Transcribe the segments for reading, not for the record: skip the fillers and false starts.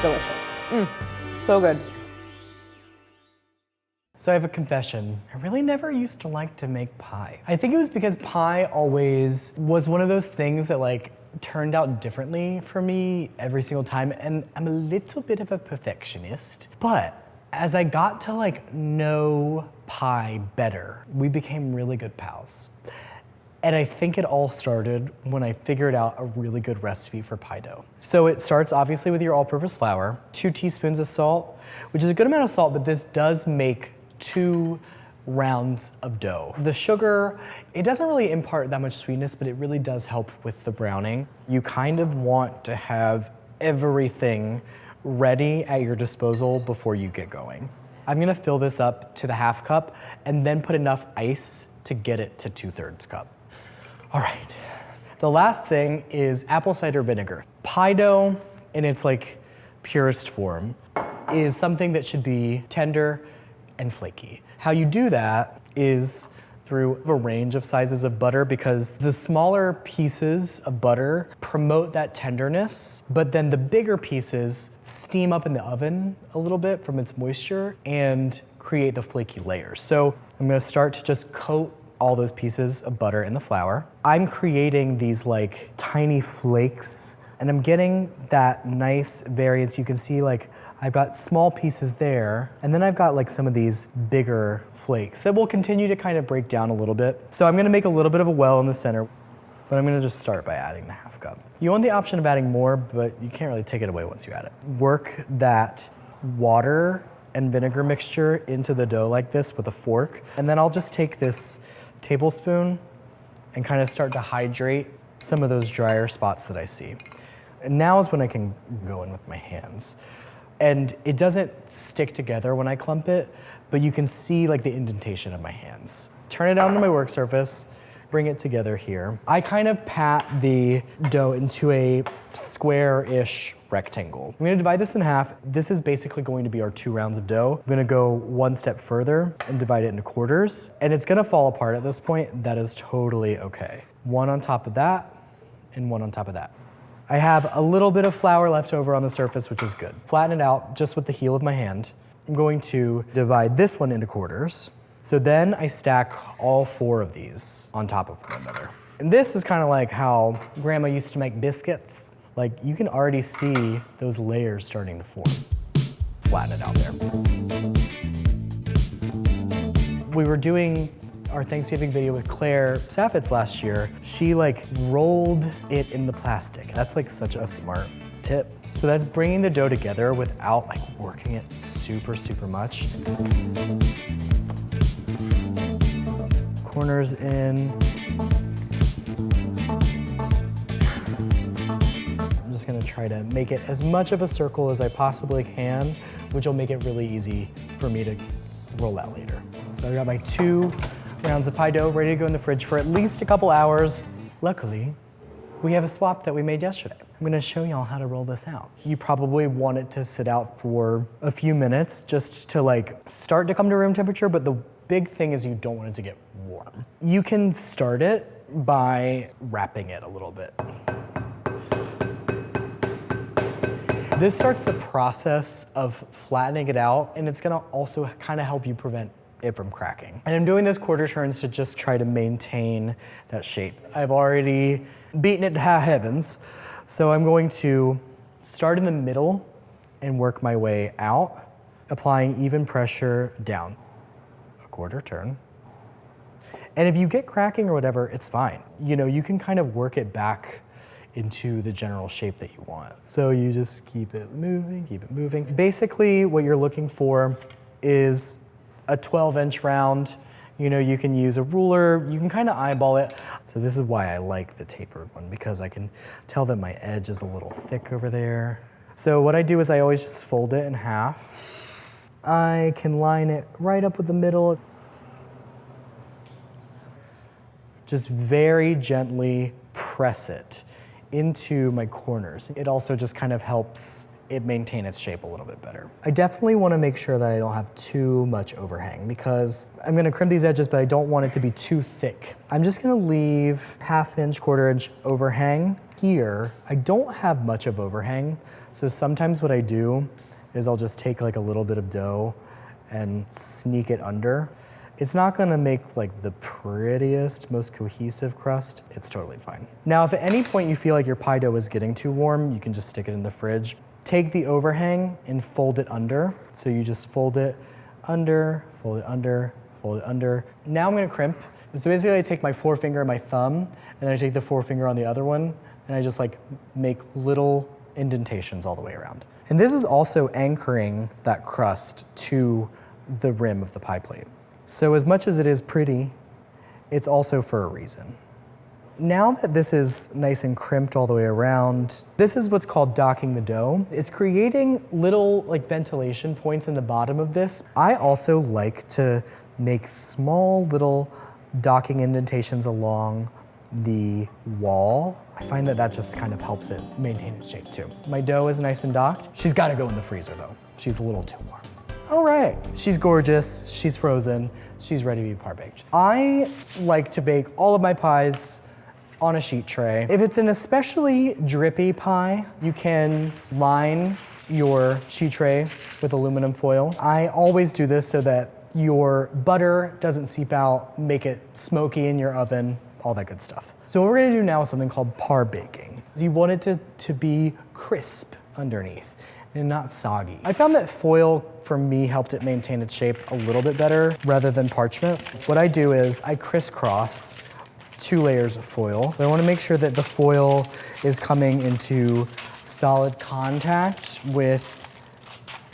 delicious. So good. So I have a confession. I really never used to like to make pie. I think it was because pie always was one of those things that like turned out differently for me every single time, and I'm a little bit of a perfectionist. But as I got to like know pie better, we became really good pals. And I think it all started when I figured out a really good recipe for pie dough. So it starts obviously with your all-purpose flour, 2 teaspoons of salt, which is a good amount of salt, but this does make 2 rounds of dough. The sugar, it doesn't really impart that much sweetness, but it really does help with the browning. You kind of want to have everything ready at your disposal before you get going. I'm gonna fill this up to the 1/2 cup and then put enough ice to get it to 2/3 cup. All right, the last thing is apple cider vinegar. Pie dough in its like purest form is something that should be tender and flaky. How you do that is through a range of sizes of butter, because the smaller pieces of butter promote that tenderness, but then the bigger pieces steam up in the oven a little bit from its moisture and create the flaky layers. So I'm gonna start to just coat all those pieces of butter in the flour. I'm creating these like tiny flakes, and I'm getting that nice variance. You can see like I've got small pieces there, and then I've got like some of these bigger flakes that will continue to kind of break down a little bit. So I'm gonna make a little bit of a well in the center, but I'm gonna just start by adding the 1/2 cup. You want the option of adding more, but you can't really take it away once you add it. Work that water and vinegar mixture into the dough like this with a fork, and then I'll just take this tablespoon and kind of start to hydrate some of those drier spots that I see. And now is when I can go in with my hands. And it doesn't stick together when I clump it, but you can see like the indentation of my hands. Turn it onto my work surface, bring it together here. I kind of pat the dough into a square-ish rectangle. I'm gonna divide this in half. This is basically going to be our 2 rounds of dough. I'm gonna go one step further and divide it into quarters, and it's gonna fall apart at this point. That is totally okay. One on top of that, and one on top of that. I have a little bit of flour left over on the surface, which is good. Flatten it out just with the heel of my hand. I'm going to divide this one into quarters. So then I stack all 4 of these on top of one another. And this is kind of like how Grandma used to make biscuits. Like you can already see those layers starting to form. Flatten it out there. We were doing our Thanksgiving video with Claire Saffitz last year. She like rolled it in the plastic. That's like such a smart tip. So that's bringing the dough together without like working it super, super much. Corners in. I'm just gonna try to make it as much of a circle as I possibly can, which will make it really easy for me to roll out later. So I got my 2 rounds of pie dough ready to go in the fridge for at least a couple hours. Luckily, we have a swap that we made yesterday. I'm gonna show y'all how to roll this out. You probably want it to sit out for a few minutes just to like start to come to room temperature, but the big thing is you don't want it to get warm. You can start it by wrapping it a little bit. This starts the process of flattening it out, and it's gonna also kind of help you prevent it from cracking. And I'm doing this quarter turns to just try to maintain that shape. I've already beaten it to high heavens, so I'm going to start in the middle and work my way out, applying even pressure down. A quarter turn. And if you get cracking or whatever, it's fine. You know, you can kind of work it back into the general shape that you want. So you just keep it moving, keep it moving. Basically, what you're looking for is a 12-inch round. You know, you can use a ruler, you can kind of eyeball it. So this is why I like the tapered one, because I can tell that my edge is a little thick over there. So what I do is I always just fold it in half. I can line it right up with the middle. Just very gently press it into my corners. It also just kind of helps it maintain its shape a little bit better. I definitely want to make sure that I don't have too much overhang, because I'm going to crimp these edges, but I don't want it to be too thick. I'm just going to leave 1/2 inch, 1/4 inch overhang here. I don't have much of overhang, So sometimes what I do is I'll just take like a little bit of dough and sneak it under. It's not gonna make like the prettiest, most cohesive crust. It's totally fine. Now, if at any point you feel like your pie dough is getting too warm, you can just stick it in the fridge. Take the overhang and fold it under. So you just fold it under, fold it under, fold it under. Now I'm gonna crimp. So basically I take my forefinger and my thumb, and then I take the forefinger on the other one, and I just like make little indentations all the way around. And this is also anchoring that crust to the rim of the pie plate. So as much as it is pretty, it's also for a reason. Now that this is nice and crimped all the way around, this is what's called docking the dough. It's creating little like ventilation points in the bottom of this. I also like to make small little docking indentations along the wall. I find that that just kind of helps it maintain its shape too. My dough is nice and docked. She's gotta go in the freezer though. She's a little too warm. All right, she's gorgeous, she's frozen, she's ready to be par baked. I like to bake all of my pies on a sheet tray. If it's an especially drippy pie, you can line your sheet tray with aluminum foil. I always do this so that your butter doesn't seep out, make it smoky in your oven, all that good stuff. So what we're gonna do now is something called par baking. You want it to be crisp underneath and not soggy. I found that foil, for me, helped it maintain its shape a little bit better rather than parchment. What I do is I crisscross 2 layers of foil. But I wanna make sure that the foil is coming into solid contact with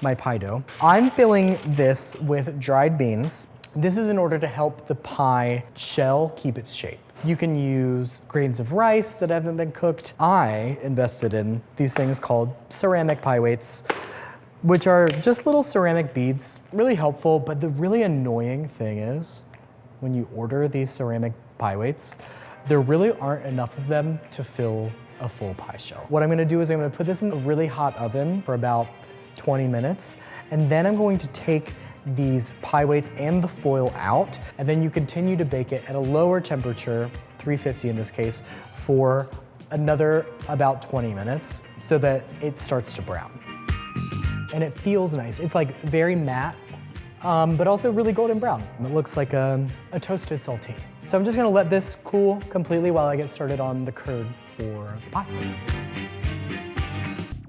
my pie dough. I'm filling this with dried beans. This is in order to help the pie shell keep its shape. You can use grains of rice that haven't been cooked. I invested in these things called ceramic pie weights, which are just little ceramic beads, really helpful, but the really annoying thing is when you order these ceramic pie weights, there really aren't enough of them to fill a full pie shell. What I'm gonna do is I'm gonna put this in a really hot oven for about 20 minutes, and then I'm going to take these pie weights and the foil out, and then you continue to bake it at a lower temperature, 350 in this case, for another about 20 minutes so that it starts to brown. And it feels nice. It's like very matte, but also really golden brown. It looks like a toasted saltine. So I'm just gonna let this cool completely while I get started on the curd for the pie.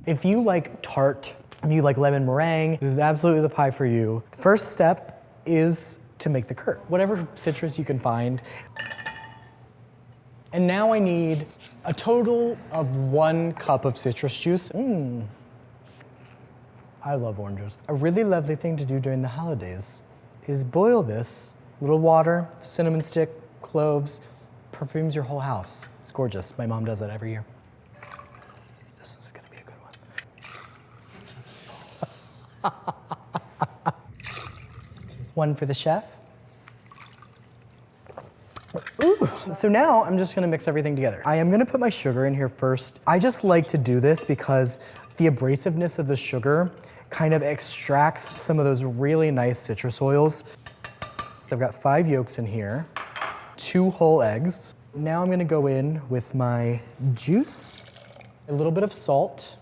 If you like tart, if you like lemon meringue, this is absolutely the pie for you. First step is to make the curd. Whatever citrus you can find. And now I need a total of 1 cup of citrus juice. I love oranges. A really lovely thing to do during the holidays is boil this, little water, cinnamon stick, cloves, perfumes your whole house. It's gorgeous. My mom does that every year. This was gonna be a good one. One for the chef. Ooh. So now I'm just gonna mix everything together. I am gonna put my sugar in here first. I just like to do this because the abrasiveness of the sugar kind of extracts some of those really nice citrus oils. I've got 5 yolks in here, 2 whole eggs. Now I'm gonna go in with my juice, a little bit of salt.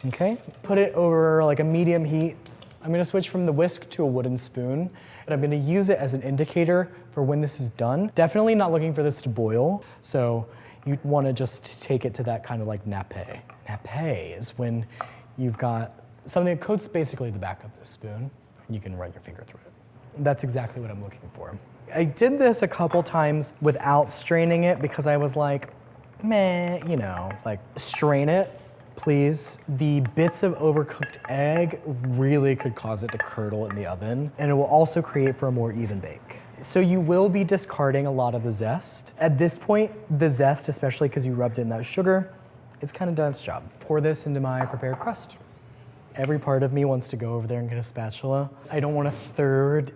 Okay, put it over like a medium heat. I'm gonna switch from the whisk to a wooden spoon, and I'm gonna use it as an indicator for when this is done. Definitely not looking for this to boil, so you wanna just take it to that kind of like nappe. Nappe is when you've got something that coats basically the back of the spoon, and you can run your finger through it. That's exactly what I'm looking for. I did this a couple times without straining it because I was like, meh, you know, like strain it, please. The bits of overcooked egg really could cause it to curdle in the oven, and it will also create for a more even bake. So you will be discarding a lot of the zest. At this point, the zest, especially because you rubbed in that sugar, it's kind of done its job. Pour this into my prepared crust. Every part of me wants to go over there and get a spatula. I don't want a third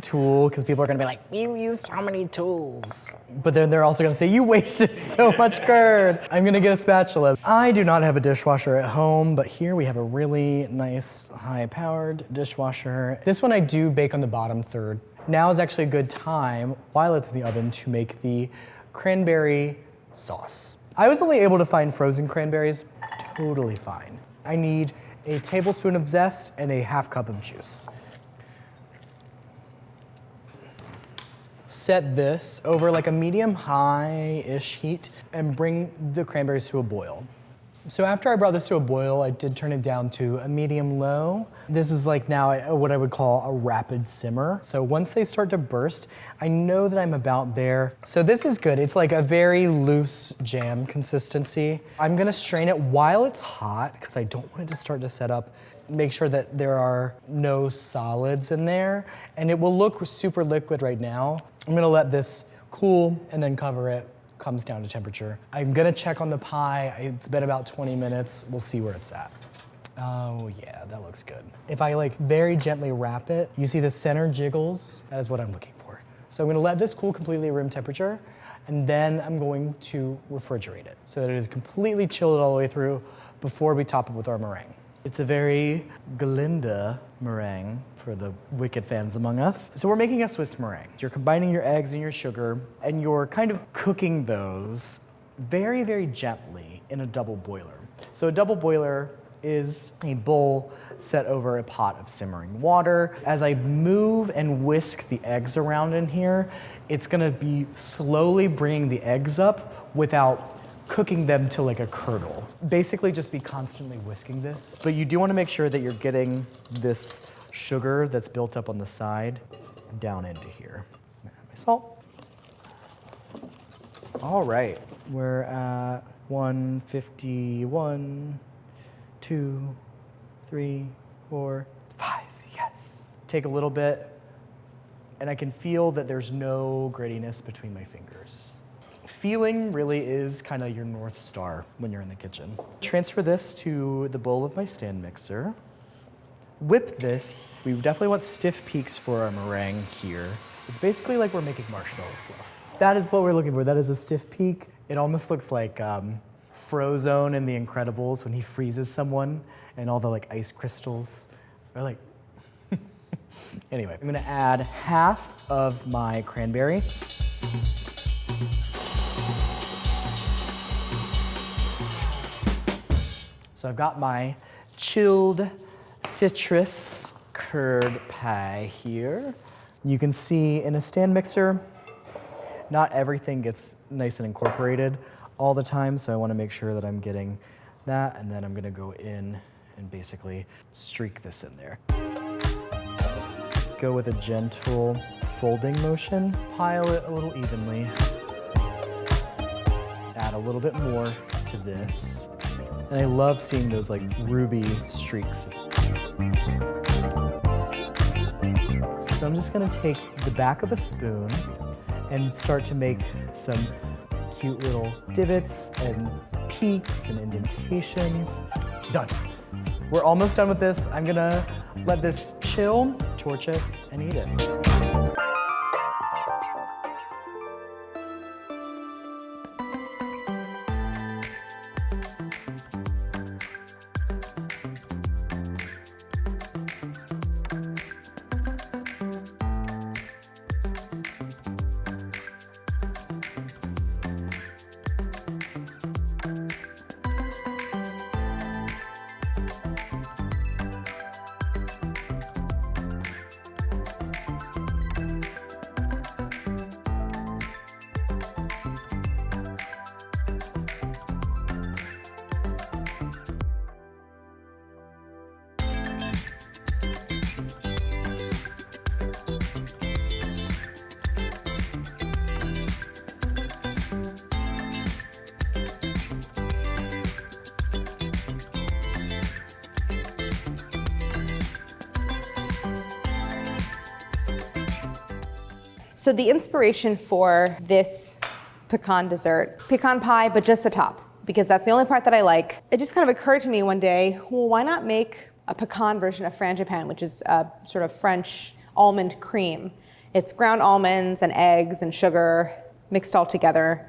tool because people are gonna be like, you used how many tools? But then they're also gonna say, you wasted so much curd. I'm gonna get a spatula. I do not have a dishwasher at home, but here we have a really nice high-powered dishwasher. This one I do bake on the bottom third. Now is actually a good time, while it's in the oven, to make the cranberry sauce. I was only able to find frozen cranberries, totally fine. I need a tablespoon of zest and a half cup of juice. Set this over like a medium-high-ish heat and bring the cranberries to a boil. So after I brought this to a boil, I did turn it down to a medium-low. This is like now what I would call a rapid simmer. So once they start to burst, I know that I'm about there. So this is good. It's like a very loose jam consistency. I'm gonna strain it while it's hot because I don't want it to start to set up. Make sure that there are no solids in there, and it will look super liquid right now. I'm gonna let this cool and then cover it. Comes down to temperature. I'm gonna check on the pie. It's been about 20 minutes. We'll see where it's at. Oh yeah, that looks good. If I like very gently wrap it, you see the center jiggles? That is what I'm looking for. So I'm gonna let this cool completely room temperature, and then I'm going to refrigerate it so that it is completely chilled all the way through before we top it with our meringue. It's a very Glinda meringue for the Wicked fans among us. So we're making a Swiss meringue. You're combining your eggs and your sugar, and you're kind of cooking those very, very gently in a double boiler. So a double boiler is a bowl set over a pot of simmering water. As I move and whisk the eggs around in here, it's gonna be slowly bringing the eggs up without cooking them to like a curdle. Basically just be constantly whisking this. But you do want to make sure that you're getting this sugar that's built up on the side down into here. Add my salt. All right, we're at 151, 2, 3, 4, 5, yes. Take a little bit, and I can feel that there's no grittiness between my fingers. Feeling really is kind of your North Star when you're in the kitchen. Transfer this to the bowl of my stand mixer. Whip this. We definitely want stiff peaks for our meringue here. It's basically like we're making marshmallow fluff. That is what we're looking for. That is a stiff peak. It almost looks like Frozone in The Incredibles when he freezes someone and all the like ice crystals are like. Anyway, I'm gonna add half of my cranberry. So I've got my chilled citrus curd pie here. You can see in a stand mixer, not everything gets nice and incorporated all the time, so I want to make sure that I'm getting that, and then I'm gonna go in and basically streak this in there. Go with a gentle folding motion, pile it a little evenly. Add a little bit more to this. And I love seeing those like ruby streaks. So I'm just gonna take the back of a spoon and start to make some cute little divots and peaks and indentations. Done. We're almost done with this. I'm gonna let this chill, torch it, and eat it. So the inspiration for this pecan dessert, pecan pie, but just the top, because that's the only part that I like. It just kind of occurred to me one day, well, why not make a pecan version of frangipane, which is a sort of French almond cream. It's ground almonds and eggs and sugar mixed all together,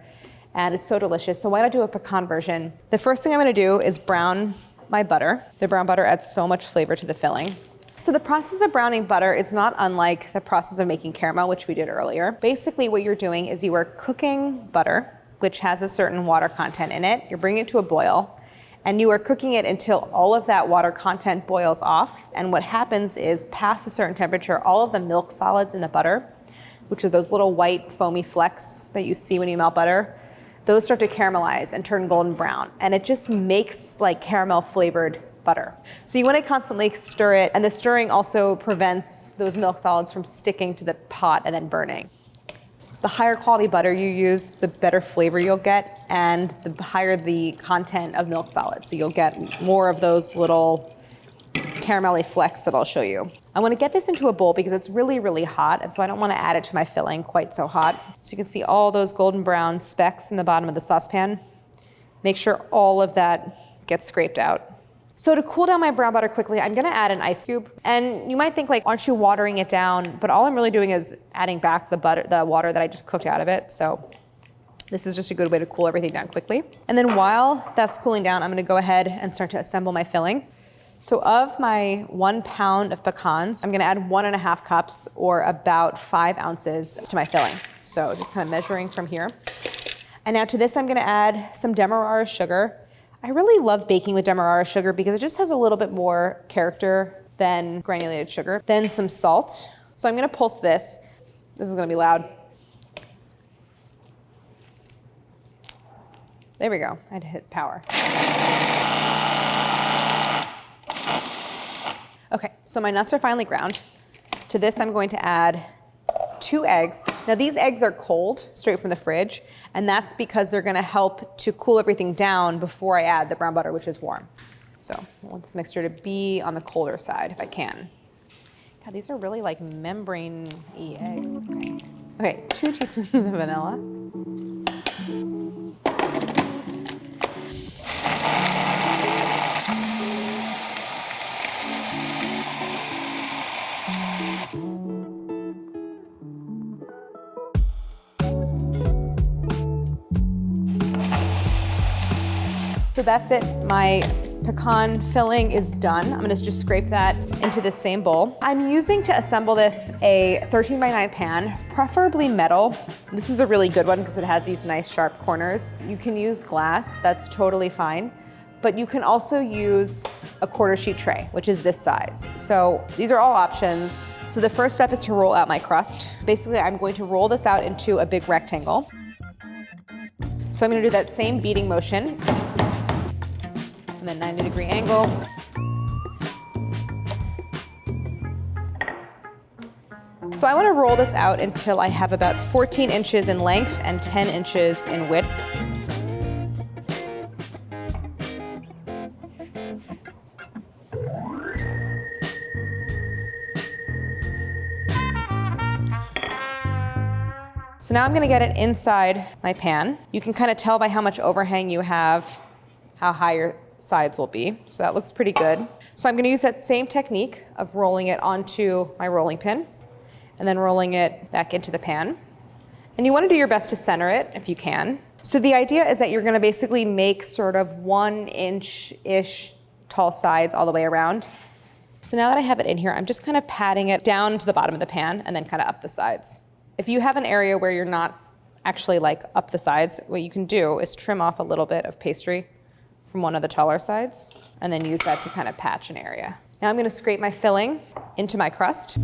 and it's so delicious. So why not do a pecan version? The first thing I'm gonna do is brown my butter. The brown butter adds so much flavor to the filling. So the process of browning butter is not unlike the process of making caramel, which we did earlier. Basically what you're doing is you are cooking butter which has a certain water content in it. You're bringing it to a boil, and you are cooking it until all of that water content boils off. And what happens is, past a certain temperature, all of the milk solids in the butter, which are those little white foamy flecks that you see when you melt butter, those start to caramelize and turn golden brown. And it just makes like caramel flavored butter. So you want to constantly stir it, and the stirring also prevents those milk solids from sticking to the pot and then burning. The higher quality butter you use, the better flavor you'll get, and the higher the content of milk solids. So you'll get more of those little caramelly flecks that I'll show you. I want to get this into a bowl because it's really, really hot, and so I don't want to add it to my filling quite so hot. So you can see all those golden brown specks in the bottom of the saucepan. Make sure all of that gets scraped out. So to cool down my brown butter quickly, I'm gonna add an ice cube. And you might think like, aren't you watering it down? But all I'm really doing is adding back the water that I just cooked out of it. So this is just a good way to cool everything down quickly. And then while that's cooling down, I'm gonna go ahead and start to assemble my filling. So of my 1 pound of pecans, I'm gonna add 1.5 cups, or about 5 ounces to my filling. So just kind of measuring from here. And now to this, I'm gonna add some demerara sugar. I really love baking with demerara sugar because it just has a little bit more character than granulated sugar. Then some salt. So I'm gonna pulse this. This is gonna be loud. There we go, I had to hit power. Okay, so my nuts are finely ground. To this, I'm going to add 2 eggs. Now these eggs are cold, straight from the fridge, and that's because they're gonna help to cool everything down before I add the brown butter, which is warm. So I want this mixture to be on the colder side if I can. God, these are really like membrane-y eggs. Okay, 2 teaspoons of vanilla. So that's it. My pecan filling is done. I'm gonna just scrape that into this same bowl. I'm using to assemble this a 13x9 pan, preferably metal. This is a really good one because it has these nice sharp corners. You can use glass, that's totally fine. But you can also use a 1/4 sheet tray, which is this size. So these are all options. So the first step is to roll out my crust. Basically, I'm going to roll this out into a big rectangle. So I'm gonna do that same beating motion, and then 90-degree angle. So I want to roll this out until I have about 14 inches in length and 10 inches in width. So now I'm going to get it inside my pan. You can kind of tell by how much overhang you have how high your sides will be. So that looks pretty good. So I'm gonna use that same technique of rolling it onto my rolling pin and then rolling it back into the pan. And you wanna do your best to center it if you can. So the idea is that you're gonna basically make sort of 1-inch-ish tall sides all the way around. So now that I have it in here, I'm just kind of patting it down to the bottom of the pan and then kind of up the sides. If you have an area where you're not actually like up the sides, what you can do is trim off a little bit of pastry from one of the taller sides, and then use that to kind of patch an area. Now I'm gonna scrape my filling into my crust.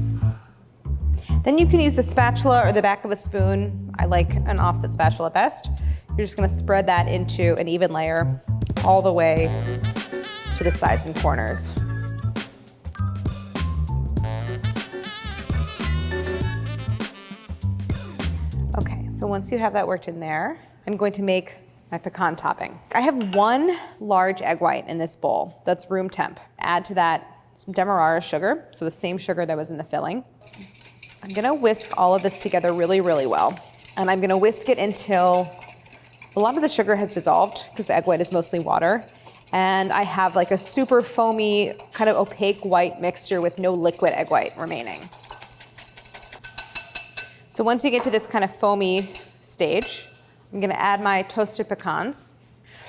Then you can use the spatula or the back of a spoon. I like an offset spatula best. You're just gonna spread that into an even layer all the way to the sides and corners. Okay, so once you have that worked in there, I'm going to make my pecan topping. I have 1 large egg white in this bowl that's room temp. Add to that some demerara sugar, so the same sugar that was in the filling. I'm gonna whisk all of this together really, really well. And I'm gonna whisk it until a lot of the sugar has dissolved, because the egg white is mostly water. And I have like a super foamy, kind of opaque white mixture with no liquid egg white remaining. So once you get to this kind of foamy stage, I'm gonna add my toasted pecans.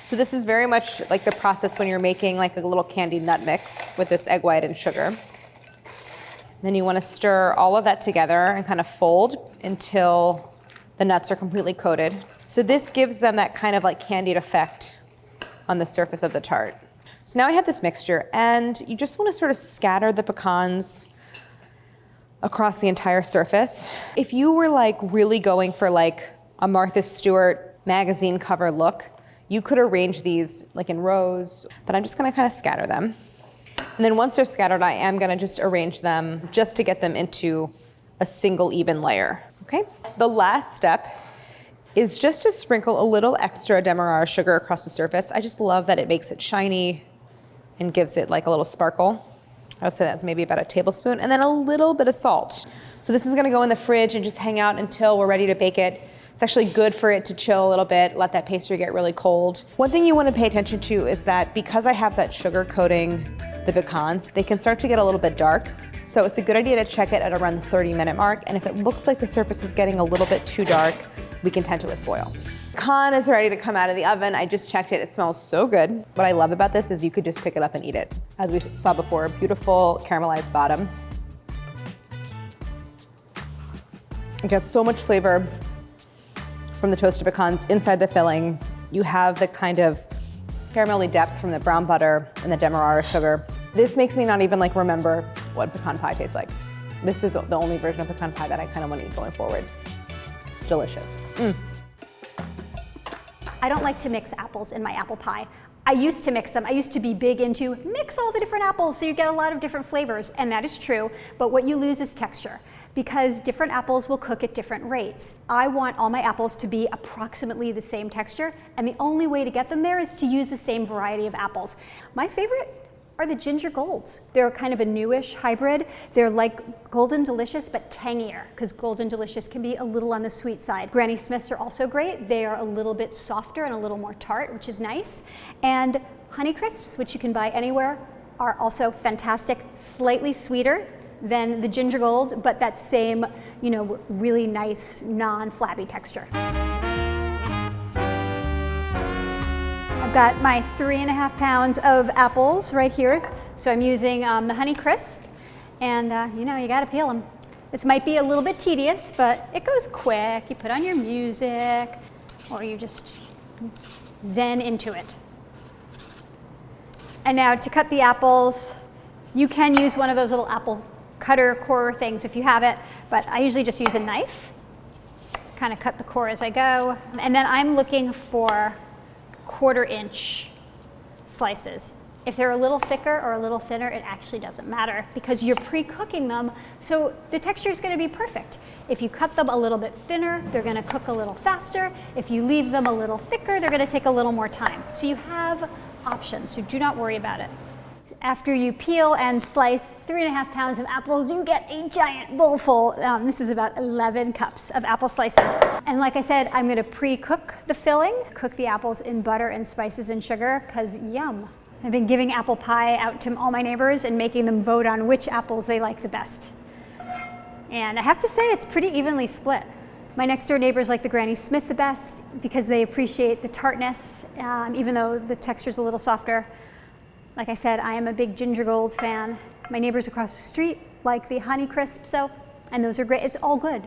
So this is very much like the process when you're making like a little candied nut mix with this egg white and sugar. Then you wanna stir all of that together and kind of fold until The nuts are completely coated. So this gives them that kind of like candied effect on the surface of the tart. So now I have this mixture, and you just want to sort of scatter the pecans across the entire surface. If you were like really going for like a Martha Stewart magazine cover look, you could arrange these like in rows, but I'm just gonna kind of scatter them. And then once they're scattered, I am gonna just arrange them just to get them into a single even layer, okay? The last step is just to sprinkle a little extra demerara sugar across the surface. I just love that it makes it shiny and gives it like a little sparkle. I would say that's maybe about a tablespoon, and then a little bit of salt. So this is gonna go in the fridge and just hang out until we're ready to bake it. It's actually good for it to chill a little bit, let that pastry get really cold. One thing you wanna pay attention to is that because I have that sugar coating the pecans, they can start to get a little bit dark. So it's a good idea to check it at around the 30-minute mark, and if it looks like the surface is getting a little bit too dark, we can tint it with foil. Pecan is ready to come out of the oven. I just checked it, it smells so good. What I love about this is you could just pick it up and eat it. As we saw before, beautiful caramelized bottom. You get so much flavor from the toasted pecans inside the filling. You have the kind of caramelly depth from the brown butter and the demerara sugar. This makes me not even like remember what pecan pie tastes like. This is the only version of pecan pie that I kind of want to eat going forward. It's delicious. I don't like to mix apples in my apple pie. I used to mix them. I used to be big into mix all the different apples so you get a lot of different flavors, and that is true, but what you lose is texture because different apples will cook at different rates. I want all my apples to be approximately the same texture, and the only way to get them there is to use the same variety of apples. My favorite are the ginger golds. They're kind of a newish hybrid. They're like Golden Delicious, but tangier, because Golden Delicious can be a little on the sweet side. Granny Smiths are also great. They are a little bit softer and a little more tart, which is nice. And Honey Crisps, which you can buy anywhere, are also fantastic, slightly sweeter than the ginger gold, but that same, you know, really nice, non-flabby texture. I've got my 3.5 pounds of apples right here. So I'm using the Honey Crisp, and you know, you gotta peel them. This might be a little bit tedious, but it goes quick. You put on your music, or you just zen into it. And now to cut the apples, you can use one of those little apple cutter core things if you have it, but I usually just use a knife. Kind of cut the core as I go. And then I'm looking for 1/4 inch slices. If they're a little thicker or a little thinner, it actually doesn't matter because you're pre-cooking them, so the texture is going to be perfect. If you cut them a little bit thinner, they're going to cook a little faster. If you leave them a little thicker, they're going to take a little more time. So you have options, so do not worry about it. After you peel and slice 3.5 pounds of apples, you get a giant bowl full. This is about 11 cups of apple slices. And like I said, I'm gonna pre-cook the filling, cook the apples in butter and spices and sugar, because yum. I've been giving apple pie out to all my neighbors and making them vote on which apples they like the best. And I have to say, it's pretty evenly split. My next door neighbors like the Granny Smith the best because they appreciate the tartness, even though the texture's a little softer. Like I said, I am a big ginger gold fan. My neighbors across the street like the Honey Crisp, and those are great. It's all good.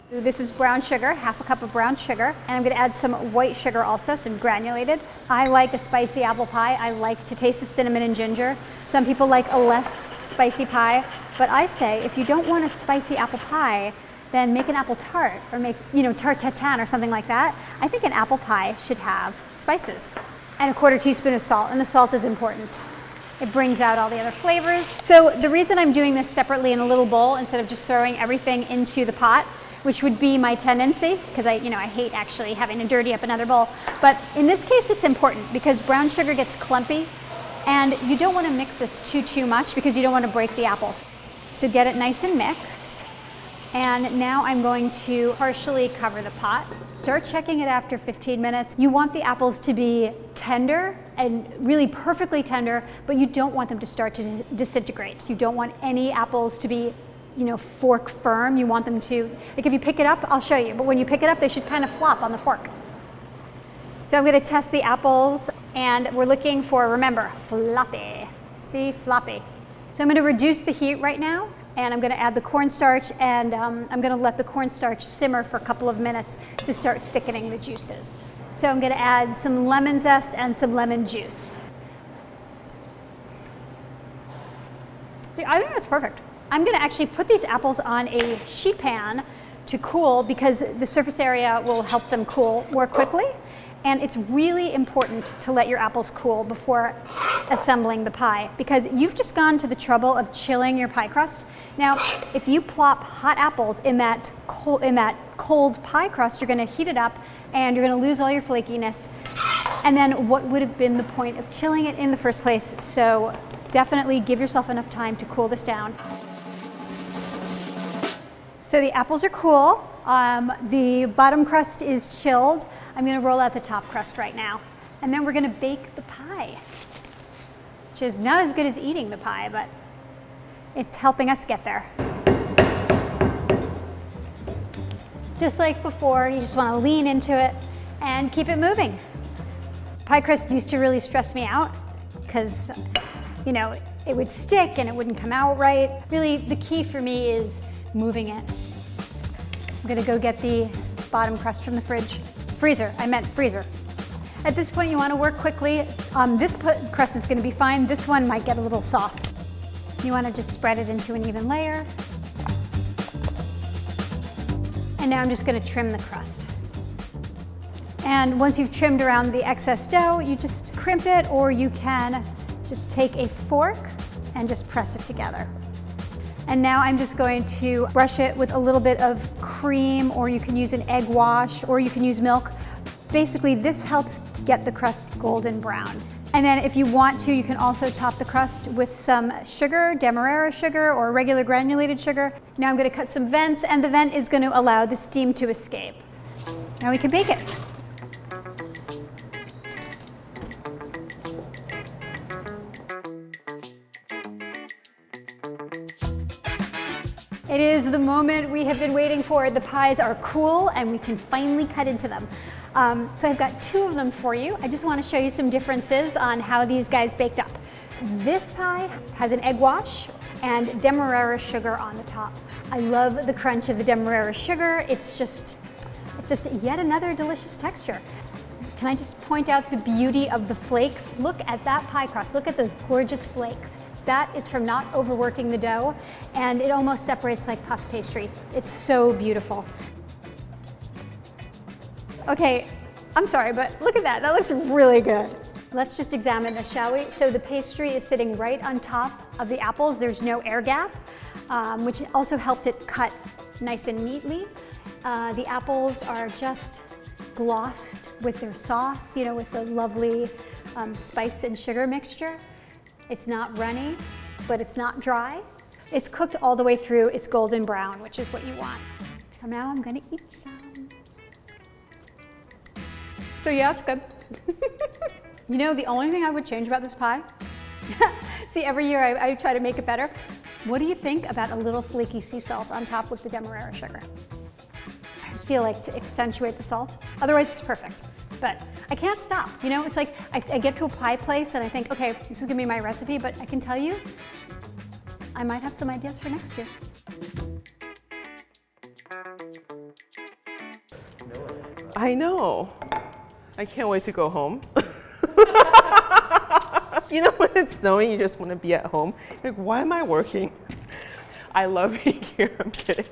This is brown sugar, 1/2 cup of brown sugar, and I'm gonna add some white sugar also, some granulated. I like a spicy apple pie. I like to taste the cinnamon and ginger. Some people like a less spicy pie, but I say if you don't want a spicy apple pie, then make an apple tart or make, tarte tatin or something like that. I think an apple pie should have spices. And a 1/4 teaspoon of salt, and the salt is important. It brings out all the other flavors. So the reason I'm doing this separately in a little bowl instead of just throwing everything into the pot, which would be my tendency, because I hate actually having to dirty up another bowl. But in this case, it's important because brown sugar gets clumpy, and you don't want to mix this too much because you don't want to break the apples. So get it nice and mixed. And now I'm going to partially cover the pot. Start checking it after 15 minutes. You want the apples to be tender and really perfectly tender, but you don't want them to start to disintegrate. So you don't want any apples to be, fork firm. You want them to, like if you pick it up, I'll show you, but when you pick it up, they should kind of flop on the fork. So I'm gonna test the apples, and we're looking for, remember, floppy. See, floppy. So I'm gonna reduce the heat right now, and I'm going to add the cornstarch, and I'm going to let the cornstarch simmer for a couple of minutes to start thickening the juices. So I'm going to add some lemon zest and some lemon juice. See, I think that's perfect. I'm going to actually put these apples on a sheet pan to cool because the surface area will help them cool more quickly. And it's really important to let your apples cool before assembling the pie because you've just gone to the trouble of chilling your pie crust. Now, if you plop hot apples in that cold pie crust, you're going to heat it up and you're going to lose all your flakiness. And then what would have been the point of chilling it in the first place? So definitely give yourself enough time to cool this down. So the apples are cool. The bottom crust is chilled. I'm going to roll out the top crust right now. And then we're going to bake the pie, which is not as good as eating the pie, but it's helping us get there. Just like before, you just want to lean into it and keep it moving. Pie crust used to really stress me out because, you know, it would stick and it wouldn't come out right. Really, the key for me is moving it. I'm gonna go get the bottom crust from the freezer. At this point, you wanna work quickly. This crust is gonna be fine. This one might get a little soft. You wanna just spread it into an even layer. And now I'm just gonna trim the crust. And once you've trimmed around the excess dough, you just crimp it, or you can just take a fork and just press it together. And now I'm just going to brush it with a little bit of cream, or you can use an egg wash, or you can use milk. Basically, this helps get the crust golden brown. And then if you want to, you can also top the crust with some sugar, demerara sugar, or regular granulated sugar. Now I'm going to cut some vents, and the vent is going to allow the steam to escape. Now we can bake it. It is the moment we have been waiting for. The pies are cool and we can finally cut into them. So I've got two of them for you. I just want to show you some differences on how these guys baked up. This pie has an egg wash and demerara sugar on the top. I love the crunch of the demerara sugar. It's just yet another delicious texture. Can I just point out the beauty of the flakes? Look at that pie crust. Look at those gorgeous flakes. That is from not overworking the dough, and it almost separates like puff pastry. It's so beautiful. Okay, I'm sorry, but look at that. That looks really good. Let's just examine this, shall we? So the pastry is sitting right on top of the apples. There's no air gap, which also helped it cut nice and neatly. The apples are just glossed with their sauce, you know, with the lovely spice and sugar mixture. It's not runny, but it's not dry. It's cooked all the way through. It's golden brown, which is what you want. So now I'm gonna eat some. So yeah, it's good. You know, the only thing I would change about this pie, see, every year I try to make it better. What do you think about a little flaky sea salt on top with the demerara sugar? I just feel like to accentuate the salt. Otherwise, it's perfect. But I can't stop, you know? It's like I get to a pie place and I think, okay, this is gonna be my recipe, but I can tell you, I might have some ideas for next year. I know. I can't wait to go home. You know, when it's snowing, you just want to be at home. Like, why am I working? I love being here. I'm kidding.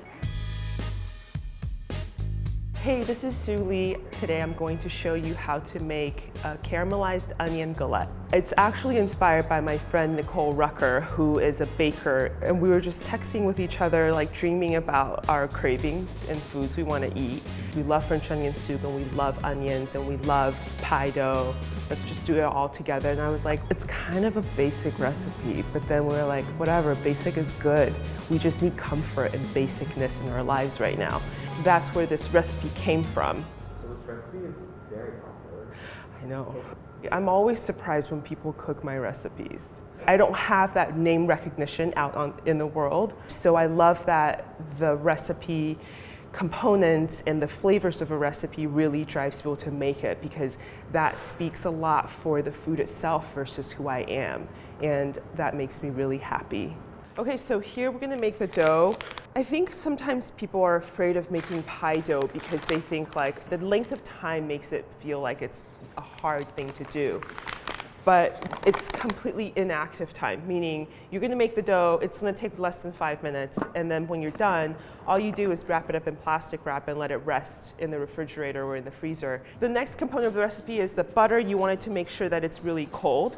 Hey, this is Sue Lee. Today I'm going to show you how to make a caramelized onion galette. It's actually inspired by my friend Nicole Rucker, who is a baker, and we were just texting with each other, like dreaming about our cravings and foods we want to eat. We love French onion soup, and we love onions, and we love pie dough. Let's just do it all together. And I was like, it's kind of a basic recipe, but then we were like, whatever, basic is good. We just need comfort and basicness in our lives right now. That's where this recipe came from. So this recipe is very popular. I know. I'm always surprised when people cook my recipes. I don't have that name recognition out in the world, so I love that the recipe components and the flavors of a recipe really drives people to make it, because that speaks a lot for the food itself versus who I am, and that makes me really happy. Okay, so here we're gonna make the dough. I think sometimes people are afraid of making pie dough because they think like the length of time makes it feel like it's a hard thing to do. But it's completely inactive time, meaning you're gonna make the dough, it's gonna take less than 5 minutes, and then when you're done, all you do is wrap it up in plastic wrap and let it rest in the refrigerator or in the freezer. The next component of the recipe is the butter. You want it to make sure that it's really cold.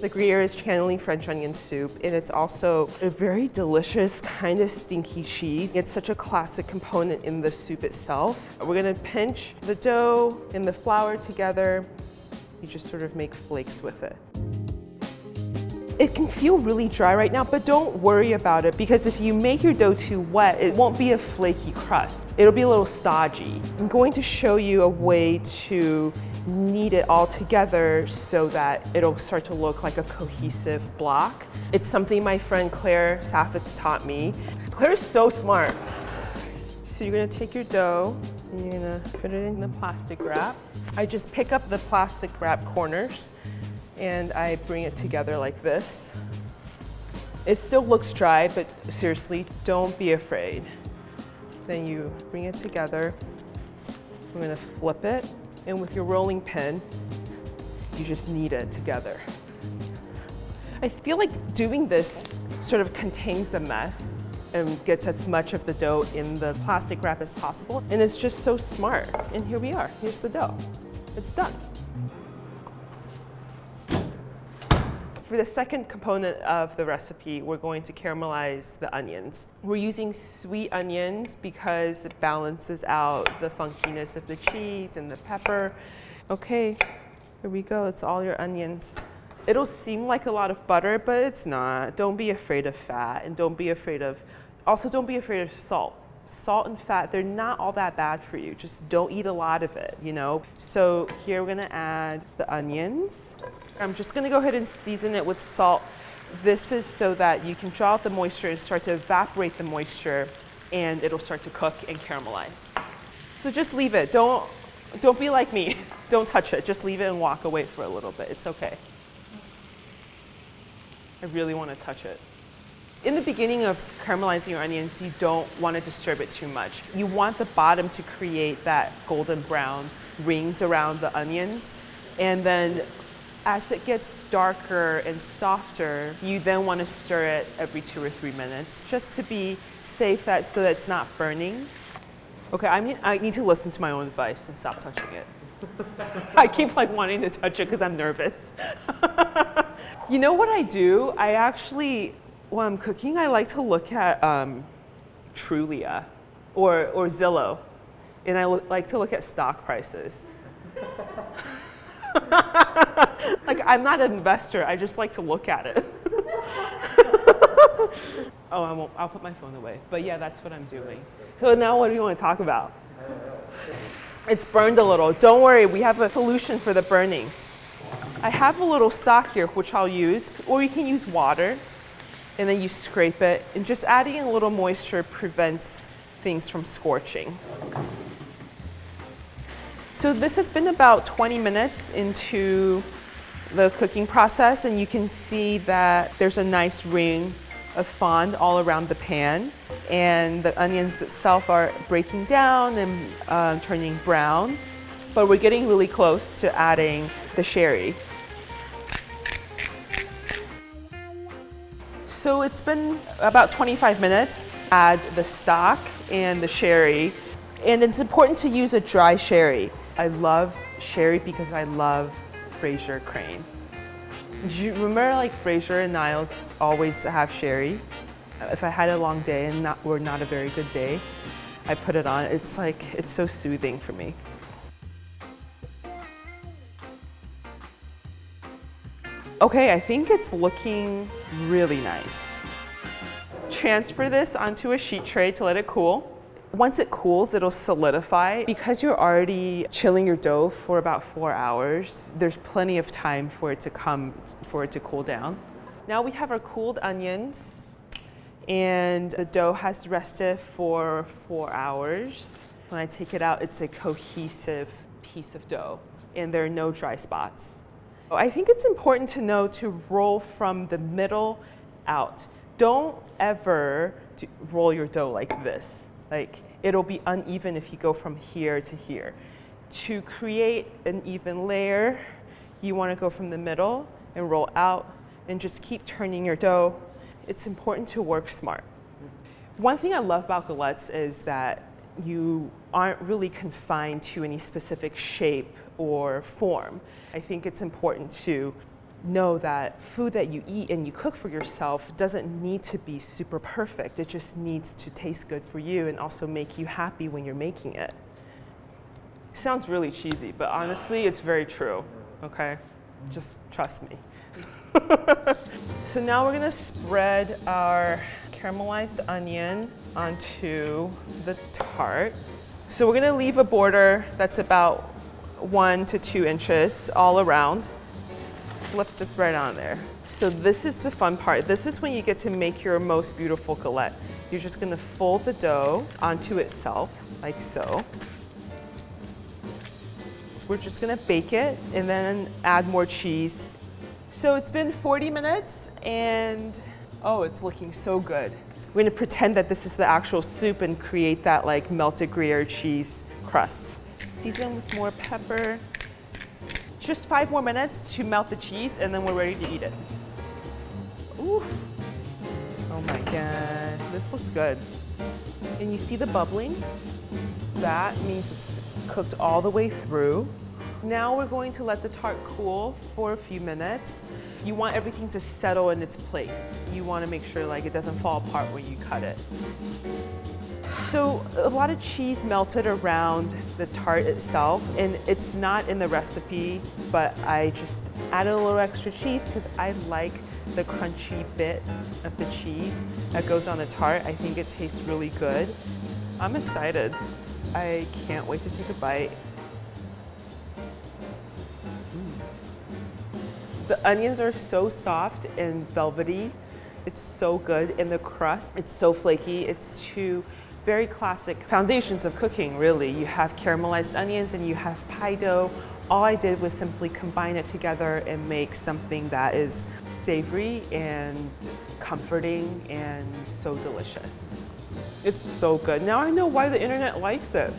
The Gruyere is channeling French onion soup, and it's also a very delicious, kind of stinky cheese. It's such a classic component in the soup itself. We're gonna pinch the dough and the flour together. You just sort of make flakes with it. It can feel really dry right now, but don't worry about it because if you make your dough too wet, it won't be a flaky crust. It'll be a little stodgy. I'm going to show you a way to knead it all together so that it'll start to look like a cohesive block. It's something my friend Claire Saffitz taught me. Claire's so smart. So you're gonna take your dough and you're gonna put it in the plastic wrap. I just pick up the plastic wrap corners and I bring it together like this. It still looks dry, but seriously, don't be afraid. Then you bring it together. I'm gonna flip it, and with your rolling pin, you just knead it together. I feel like doing this sort of contains the mess and gets as much of the dough in the plastic wrap as possible, and it's just so smart. And here we are, here's the dough. It's done. For the second component of the recipe, we're going to caramelize the onions. We're using sweet onions because it balances out the funkiness of the cheese and the pepper. Okay, here we go, it's all your onions. It'll seem like a lot of butter, but it's not. Don't be afraid of fat, and don't be afraid of salt. Salt and fat, they're not all that bad for you. Just don't eat a lot of it, you know? So here we're gonna add the onions. I'm just gonna go ahead and season it with salt. This is so that you can draw out the moisture and start to evaporate the moisture, and it'll start to cook and caramelize. So just leave it. Don't be like me. Don't touch it. Just leave it and walk away for a little bit. It's okay. I really wanna touch it. In the beginning of caramelizing your onions, you don't want to disturb it too much. You want the bottom to create that golden brown rings around the onions. And then as it gets darker and softer, you then want to stir it every 2 or 3 minutes just to be safe so that it's not burning. Okay, I need to listen to my own advice and stop touching it. I keep like wanting to touch it because I'm nervous. You know what I do? I actually, when I'm cooking, I like to look at Trulia or Zillow, and I like to look at stock prices. Like, I'm not an investor, I just like to look at it. Oh, I'll put my phone away. But yeah, that's what I'm doing. So now what do you want to talk about? It's burned a little. Don't worry, we have a solution for the burning. I have a little stock here, which I'll use, or you can use water. And then you scrape it, and just adding a little moisture prevents things from scorching. So this has been about 20 minutes into the cooking process, and you can see that there's a nice ring of fond all around the pan, and the onions itself are breaking down and turning brown, but we're getting really close to adding the sherry. So it's been about 25 minutes. Add the stock and the sherry. And it's important to use a dry sherry. I love sherry because I love Fraser Crane. Do you remember like Fraser and Niles always have sherry? If I had a long day and not a very good day, I put it on. It's like, it's so soothing for me. Okay, I think it's looking really nice. Transfer this onto a sheet tray to let it cool. Once it cools, it'll solidify. Because you're already chilling your dough for about 4 hours, there's plenty of time for it to cool down. Now we have our cooled onions, and the dough has rested for 4 hours. When I take it out, it's a cohesive piece of dough, and there are no dry spots. I think it's important to know to roll from the middle out. Don't ever roll your dough like this. Like, it'll be uneven if you go from here to here. To create an even layer, you want to go from the middle and roll out and just keep turning your dough. It's important to work smart. One thing I love about galettes is that you aren't really confined to any specific shape or form. I think it's important to know that food that you eat and you cook for yourself doesn't need to be super perfect. It just needs to taste good for you and also make you happy when you're making it. It sounds really cheesy, but honestly, it's very true, okay? Just trust me. So now we're gonna spread our caramelized onion onto the tart. So we're gonna leave a border that's about 1 to 2 inches all around. Slip this right on there. So this is the fun part. This is when you get to make your most beautiful galette. You're just gonna fold the dough onto itself, like so. We're just gonna bake it and then add more cheese. So it's been 40 minutes and oh, it's looking so good. We're gonna pretend that this is the actual soup and create that like melted Gruyere cheese crust. Season with more pepper. Just 5 more minutes to melt the cheese and then we're ready to eat it. Ooh. Oh my God, this looks good. And you see the bubbling? That means it's cooked all the way through. Now we're going to let the tart cool for a few minutes. You want everything to settle in its place. You want to make sure like it doesn't fall apart when you cut it. So a lot of cheese melted around the tart itself, and it's not in the recipe, but I just added a little extra cheese because I like the crunchy bit of the cheese that goes on the tart. I think it tastes really good. I'm excited. I can't wait to take a bite. The onions are so soft and velvety. It's so good. And the crust, it's so flaky. It's two very classic foundations of cooking, really. You have caramelized onions and you have pie dough. All I did was simply combine it together and make something that is savory and comforting and so delicious. It's so good. Now I know why the internet likes it.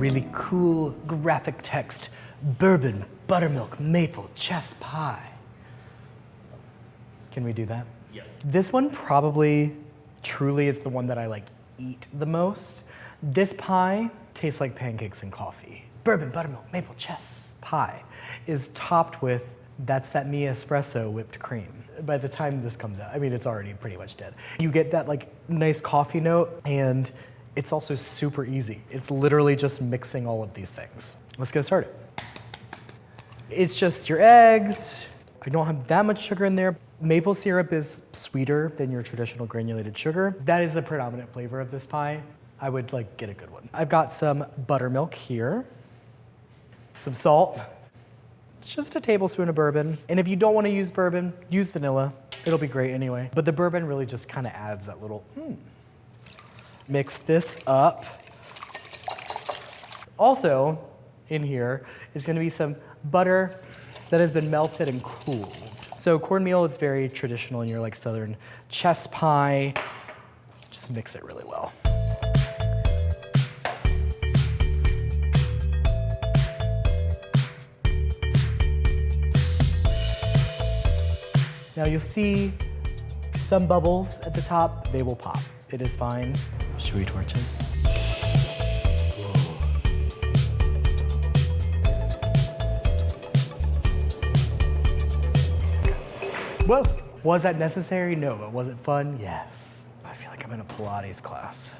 really cool graphic text, bourbon, buttermilk, maple, chess pie. Can we do that? Yes. This one probably truly is the one that I like eat the most. This pie tastes like pancakes and coffee. Bourbon, buttermilk, maple, chess pie is topped with that's that me espresso whipped cream. By the time this comes out, I mean, it's already pretty much dead. You get that like nice coffee note, and it's also super easy. It's literally just mixing all of these things. Let's get started. It's just your eggs. I don't have that much sugar in there. Maple syrup is sweeter than your traditional granulated sugar. That is the predominant flavor of this pie. I would like get a good one. I've got some buttermilk here, some salt. It's just a tablespoon of bourbon. And if you don't want to use bourbon, use vanilla. It'll be great anyway. But the bourbon really just kind of adds that little, Mix this up. Also in here is going to be some butter that has been melted and cooled. So cornmeal is very traditional in your like southern chess pie. Just mix it really well. Now you'll see some bubbles at the top. They will pop. It is fine. Should we torch it? Whoa. Was that necessary? No, but was it fun? Yes. I feel like I'm in a Pilates class.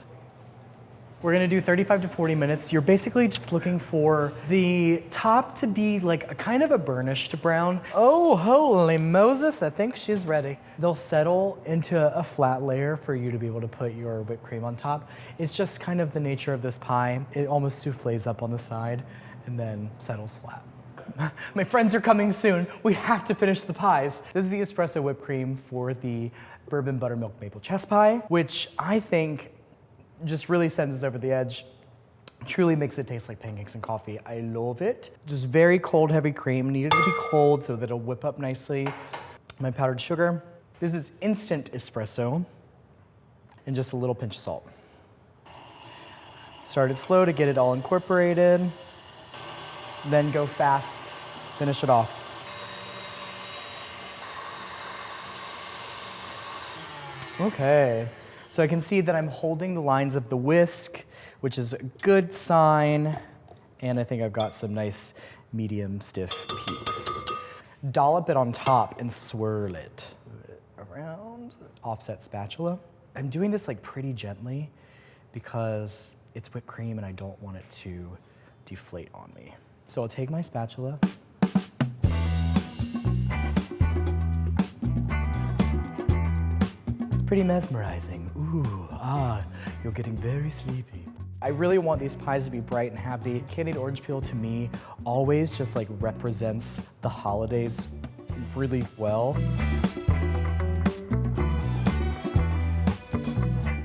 We're gonna do 35 to 40 minutes. You're basically just looking for the top to be like a kind of a burnished brown. Oh, holy Moses, I think she's ready. They'll settle into a flat layer for you to be able to put your whipped cream on top. It's just kind of the nature of this pie. It almost souffles up on the side and then settles flat. My friends are coming soon. We have to finish the pies. This is the espresso whipped cream for the bourbon buttermilk maple chess pie, which I think just really sends us over the edge. Truly makes it taste like pancakes and coffee. I love it. Just very cold, heavy cream. Needed to be cold so that it'll whip up nicely. My powdered sugar. This is instant espresso and just a little pinch of salt. Start it slow to get it all incorporated. Then go fast, finish it off. Okay. So I can see that I'm holding the lines of the whisk, which is a good sign. And I think I've got some nice medium stiff peaks. Dollop it on top and swirl it around. Offset spatula. I'm doing this like pretty gently because it's whipped cream and I don't want it to deflate on me. So I'll take my spatula. Pretty mesmerizing. Ooh, you're getting very sleepy. I really want these pies to be bright and happy. Candied orange peel to me always just like represents the holidays really well.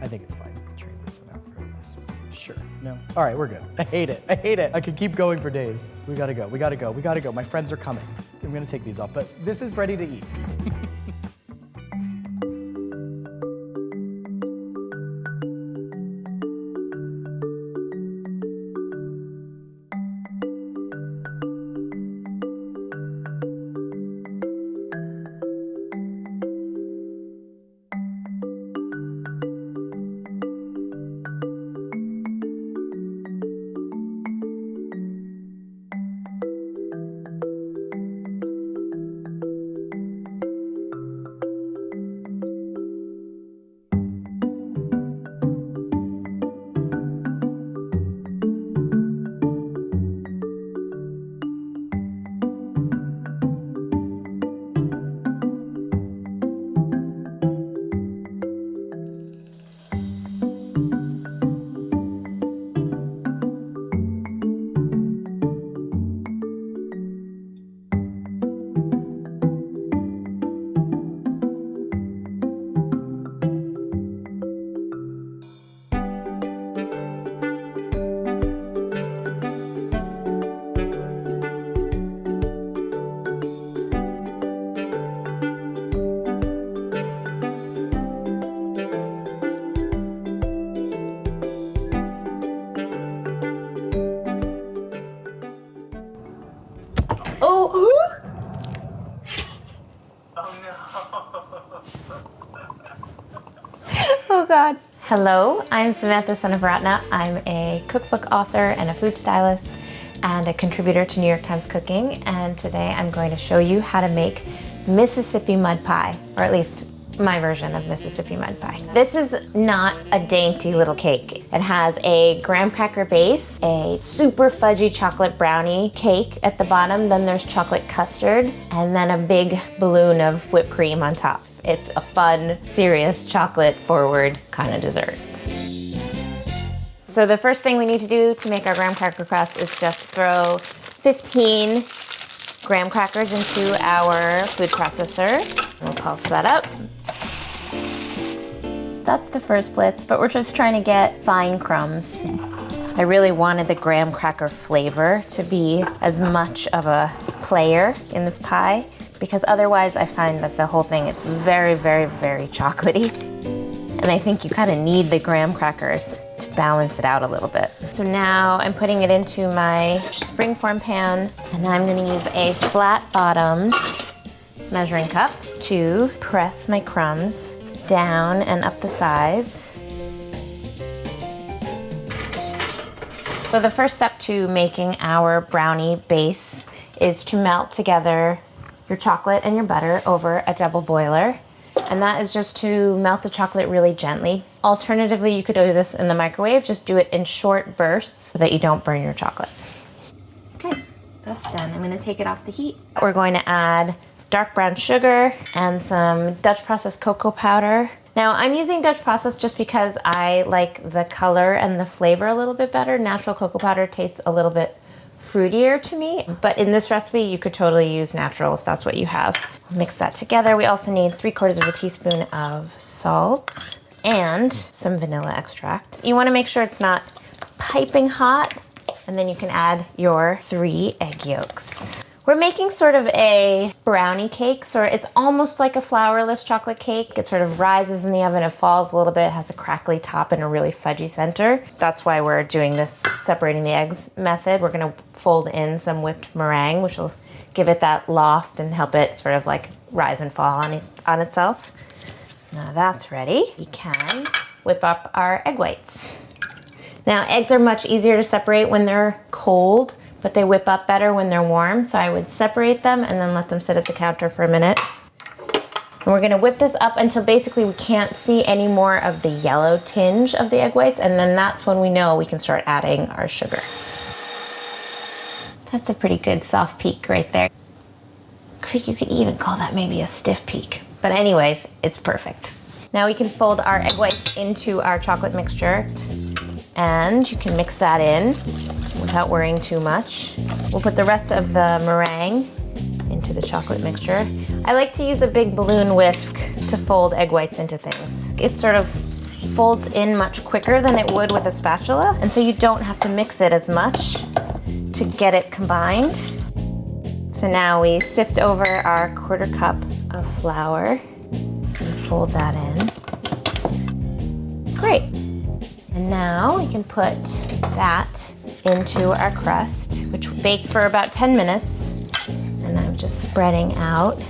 I think it's fine. Trade this one out for this one. Sure. No? All right, we're good. I hate it. I hate it. I could keep going for days. We gotta go. We gotta go. We gotta go. My friends are coming. I'm gonna take these off, but this is ready to eat. God. Hello, I'm Samantha Sonavaratna. I'm a cookbook author and a food stylist and a contributor to New York Times Cooking. And today I'm going to show you how to make Mississippi mud pie, or at least my version of Mississippi mud pie. This is not a dainty little cake. It has a graham cracker base, a super fudgy chocolate brownie cake at the bottom, then there's chocolate custard, and then a big balloon of whipped cream on top. It's a fun, serious, chocolate forward kind of dessert. So the first thing we need to do to make our graham cracker crust is just throw 15 graham crackers into our food processor. We'll pulse that up. That's the first blitz, but we're just trying to get fine crumbs. I really wanted the graham cracker flavor to be as much of a player in this pie, because otherwise I find that the whole thing, it's very, very, very chocolatey. And I think you kind of need the graham crackers to balance it out a little bit. So now I'm putting it into my springform pan, and I'm gonna use a flat bottomed measuring cup to press my crumbs down and up the sides. So the first step to making our brownie base is to melt together your chocolate and your butter over a double boiler. And that is just to melt the chocolate really gently. Alternatively, you could do this in the microwave. Just do it in short bursts so that you don't burn your chocolate. Okay, that's done. I'm gonna take it off the heat. We're going to add dark brown sugar and some Dutch processed cocoa powder. Now I'm using Dutch processed just because I like the color and the flavor a little bit better. Natural cocoa powder tastes a little bit fruitier to me, but in this recipe you could totally use natural if that's what you have. Mix that together. We also need 3/4 teaspoon of salt and some vanilla extract. You want to make sure it's not piping hot, and then you can add your 3 egg yolks. We're making sort of a brownie cake, so it's almost like a flourless chocolate cake. It sort of rises in the oven, it falls a little bit, has a crackly top and a really fudgy center. That's why we're doing this separating the eggs method. We're gonna fold in some whipped meringue, which will give it that loft and help it sort of like rise and fall on itself. Now that's ready. We can whip up our egg whites. Now eggs are much easier to separate when they're cold, but they whip up better when they're warm, so I would separate them and then let them sit at the counter for a minute. And we're gonna whip this up until basically we can't see any more of the yellow tinge of the egg whites, and then that's when we know we can start adding our sugar. That's a pretty good soft peak right there. You could even call that maybe a stiff peak. But anyways, it's perfect. Now we can fold our egg whites into our chocolate mixture, and you can mix that in without worrying too much. We'll put the rest of the meringue into the chocolate mixture. I like to use a big balloon whisk to fold egg whites into things. It sort of folds in much quicker than it would with a spatula, and so you don't have to mix it as much to get it combined. So now we sift over our 1/4 cup of flour and fold that in. Great. And now we can put that into our crust, which will bake for about 10 minutes. And I'm just spreading out.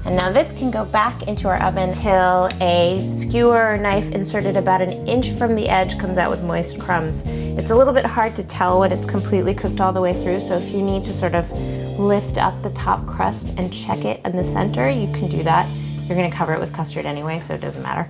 And now this can go back into our oven until a skewer or knife inserted about 1 inch from the edge comes out with moist crumbs. It's a little bit hard to tell when it's completely cooked all the way through, so if you need to sort of lift up the top crust and check it in the center, you can do that. You're gonna cover it with custard anyway, so it doesn't matter.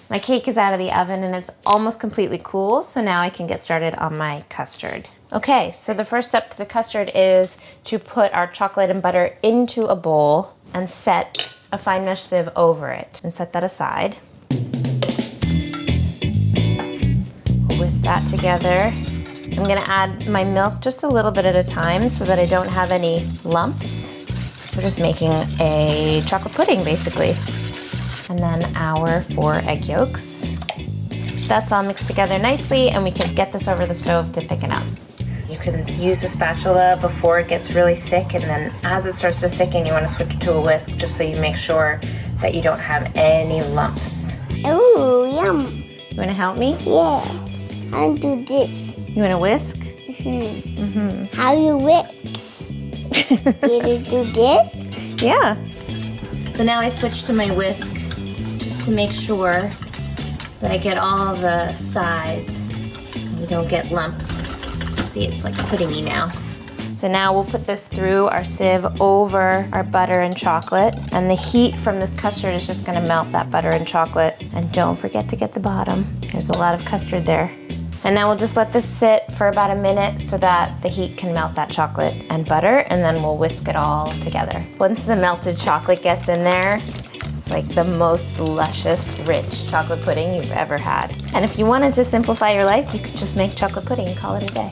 My cake is out of the oven and it's almost completely cool, so now I can get started on my custard. Okay, so the first step to the custard is to put our chocolate and butter into a bowl and set a fine mesh sieve over it and set that aside. Whisk that together. I'm gonna add my milk just a little bit at a time so that I don't have any lumps. We're just making a chocolate pudding basically. And then our 4 egg yolks. That's all mixed together nicely, and we can get this over the stove to thicken up. You can use a spatula before it gets really thick, and then as it starts to thicken, you want to switch it to a whisk just so you make sure that you don't have any lumps. Ooh, yum. You want to help me? Yeah. I'll do this. You want to whisk? How you whisk? You do this? Yeah. So now I switch to my whisk just to make sure that I get all the sides and we don't get lumps. See, it's like puddingy now. So now we'll put this through our sieve over our butter and chocolate, and the heat from this custard is just gonna melt that butter and chocolate. And don't forget to get the bottom. There's a lot of custard there. And now we'll just let this sit for about a minute so that the heat can melt that chocolate and butter, and then we'll whisk it all together. Once the melted chocolate gets in there, it's like the most luscious, rich chocolate pudding you've ever had. And if you wanted to simplify your life, you could just make chocolate pudding and call it a day.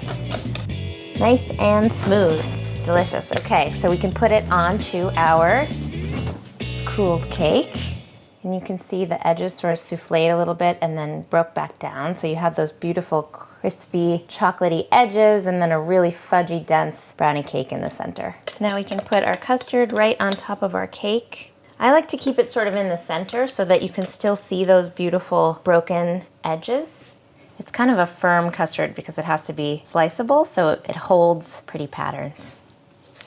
Nice and smooth, delicious. Okay, so we can put it onto our cooled cake. And you can see the edges sort of souffled a little bit and then broke back down. So you have those beautiful, crispy, chocolatey edges and then a really fudgy, dense brownie cake in the center. So now we can put our custard right on top of our cake. I like to keep it sort of in the center so that you can still see those beautiful broken edges. It's kind of a firm custard because it has to be sliceable, so it holds pretty patterns.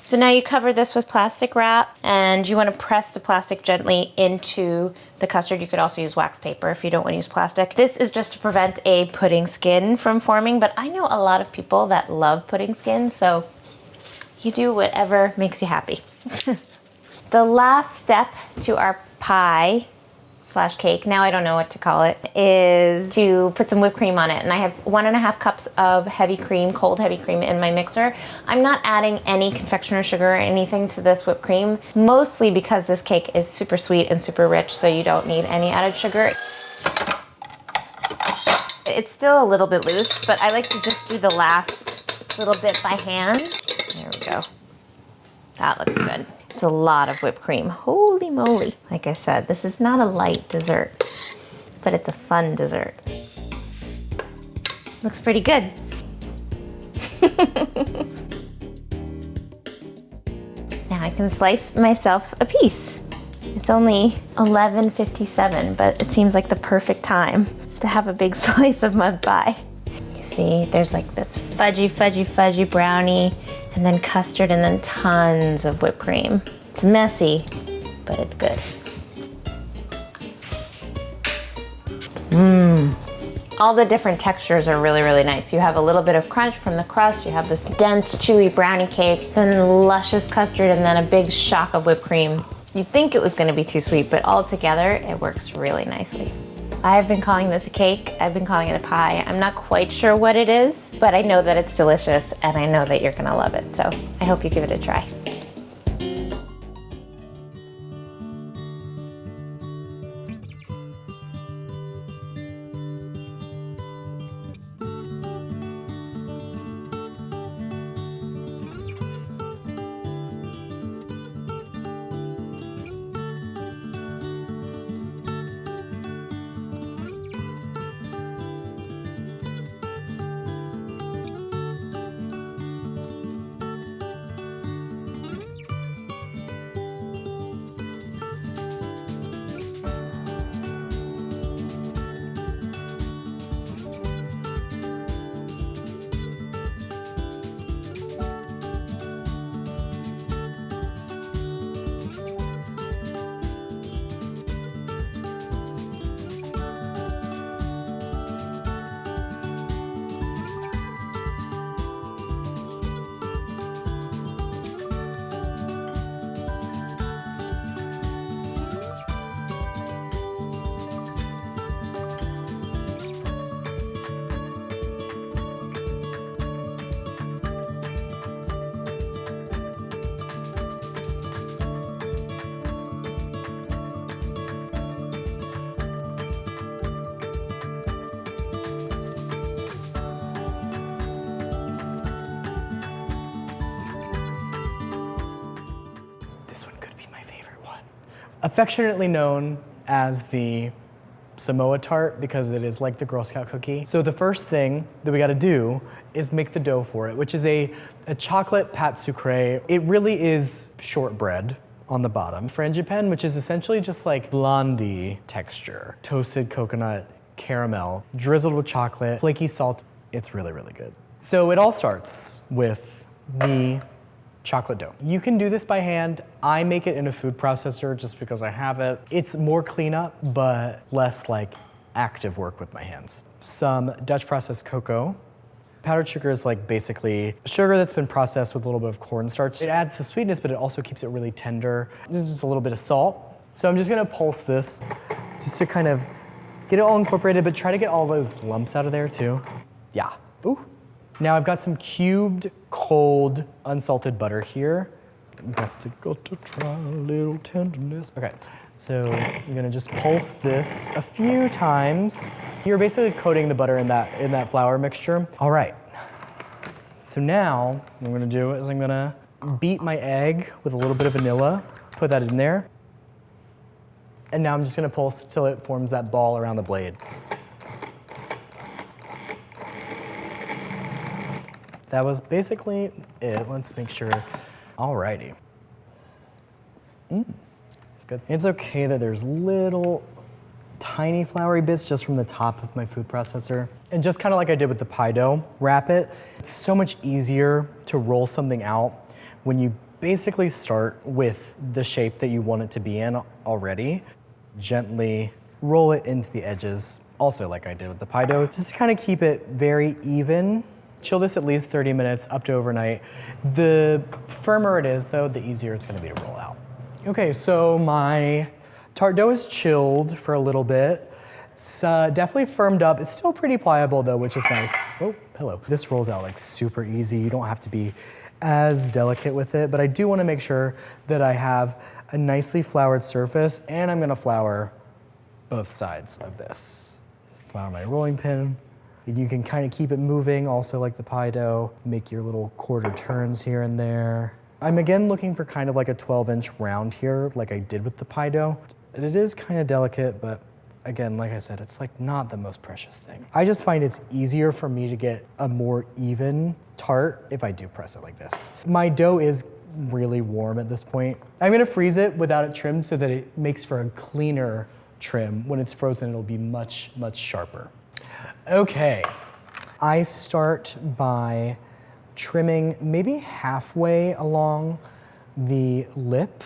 So now you cover this with plastic wrap, and you want to press the plastic gently into the custard. You could also use wax paper if you don't want to use plastic. This is just to prevent a pudding skin from forming, but I know a lot of people that love pudding skin, so you do whatever makes you happy. The last step to our pie / cake, now I don't know what to call it, is to put some whipped cream on it. And I have 1.5 cups of heavy cream, cold heavy cream in my mixer. I'm not adding any confectioner's sugar or anything to this whipped cream, mostly because this cake is super sweet and super rich, so you don't need any added sugar. It's still a little bit loose, but I like to just do the last little bit by hand. There we go. That looks good. It's a lot of whipped cream. Holy moly. Like I said, this is not a light dessert, but it's a fun dessert. Looks pretty good. Now I can slice myself a piece. It's only 11:57, but it seems like the perfect time to have a big slice of mud pie. You see, there's like this fudgy, fudgy, fudgy brownie, and then custard, and then tons of whipped cream. It's messy, but it's good. All the different textures are really, really nice. You have a little bit of crunch from the crust, you have this dense, chewy brownie cake, then luscious custard, and then a big shock of whipped cream. You'd think it was gonna be too sweet, but all together, it works really nicely. I've been calling this a cake, I've been calling it a pie. I'm not quite sure what it is, but I know that it's delicious and I know that you're gonna love it. So I hope you give it a try. Affectionately known as the Samoa tart because it is like the Girl Scout cookie. So the first thing that we gotta do is make the dough for it, which is a chocolate pâte sucrée. It really is shortbread on the bottom. Frangipane, which is essentially just like blondie texture. Toasted coconut, caramel, drizzled with chocolate, flaky salt. It's really, really good. So it all starts with the chocolate dough. You can do this by hand. I make it in a food processor just because I have it. It's more cleanup, but less like active work with my hands. Some Dutch processed cocoa. Powdered sugar is like basically sugar that's been processed with a little bit of cornstarch. It adds the sweetness, but it also keeps it really tender. Just a little bit of salt. So I'm just gonna pulse this just to kind of get it all incorporated, but try to get all those lumps out of there too. Yeah, ooh. Now I've got some cubed, cold, unsalted butter here. Got to try a little tenderness. Okay, so I'm gonna just pulse this a few times. You're basically coating the butter in that flour mixture. All right, so now what I'm gonna do is I'm gonna beat my egg with a little bit of vanilla, put that in there. And now I'm just gonna pulse till it forms that ball around the blade. That was basically it. Let's make sure. Alrighty. It's good. It's okay that there's little tiny floury bits just from the top of my food processor. And just kind of like I did with the pie dough, wrap it. It's so much easier to roll something out when you basically start with the shape that you want it to be in already. Gently roll it into the edges, also like I did with the pie dough, just to kind of keep it very even. Chill this at least 30 minutes up to overnight. The firmer it is though, the easier it's gonna be to roll out. Okay, so my tart dough is chilled for a little bit. It's definitely firmed up. It's still pretty pliable though, which is nice. Oh, hello. This rolls out like super easy. You don't have to be as delicate with it, but I do wanna make sure that I have a nicely floured surface, and I'm gonna flour both sides of this. Flour my rolling pin. You can kind of keep it moving, also like the pie dough. Make your little quarter turns here and there. I'm again looking for kind of like a 12-inch round here, like I did with the pie dough. It is kind of delicate, but again, like I said, it's like not the most precious thing. I just find it's easier for me to get a more even tart if I do press it like this. My dough is really warm at this point. I'm gonna freeze it without it trimmed so that it makes for a cleaner trim. When it's frozen, it'll be much, much sharper. Okay, I start by trimming maybe halfway along the lip,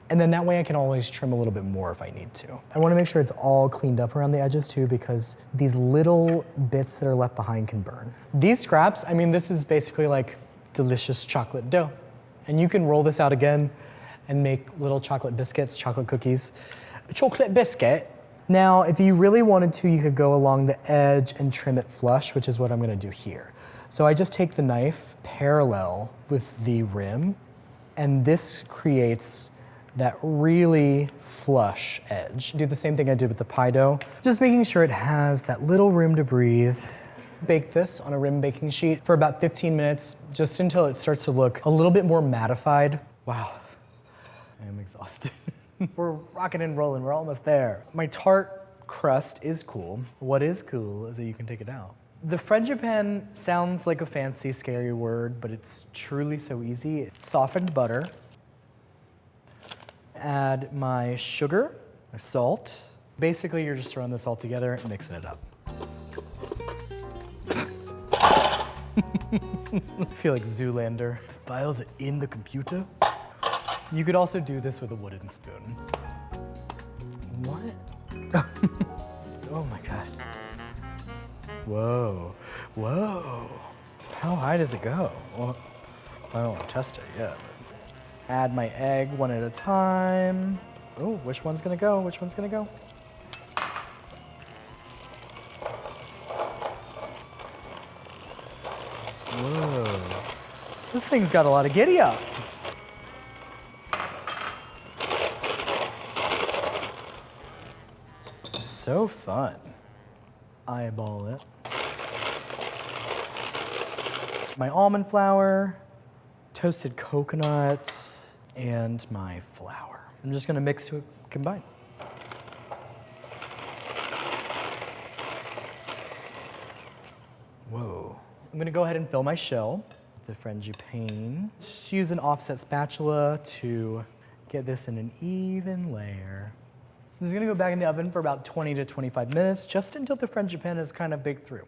and then that way I can always trim a little bit more if I need to. I wanna make sure it's all cleaned up around the edges too, because these little bits that are left behind can burn. These scraps, I mean, this is basically like delicious chocolate dough. And you can roll this out again and make little chocolate biscuits, chocolate cookies. Chocolate biscuit. Now, if you really wanted to, you could go along the edge and trim it flush, which is what I'm gonna do here. So I just take the knife parallel with the rim, and this creates that really flush edge. Do the same thing I did with the pie dough, just making sure it has that little room to breathe. Bake this on a rim baking sheet for about 15 minutes, just until it starts to look a little bit more mattified. Wow, I am exhausted. We're rocking and rolling, we're almost there. My tart crust is cool. What is cool is that you can take it out. The frangipane sounds like a fancy, scary word, but it's truly so easy. Softened butter. Add my sugar, my salt. Basically, you're just throwing this all together and mixing it up. I feel like Zoolander. The files are in the computer. You could also do this with a wooden spoon. What? Oh my gosh. Whoa, whoa. How high does it go? Well, I don't want to test it yet. Add my egg one at a time. Oh, which one's gonna go? Which one's gonna go? Whoa. This thing's got a lot of giddy up. So fun. Eyeball it. My almond flour, toasted coconut, and my flour. I'm just gonna mix to combine. Whoa. I'm gonna go ahead and fill my shell with the frangipane. Just use an offset spatula to get this in an even layer. This is gonna go back in the oven for about 20 to 25 minutes, just until the frangipane is kind of baked through.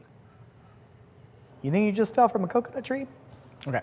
You think you just fell from a coconut tree? Okay.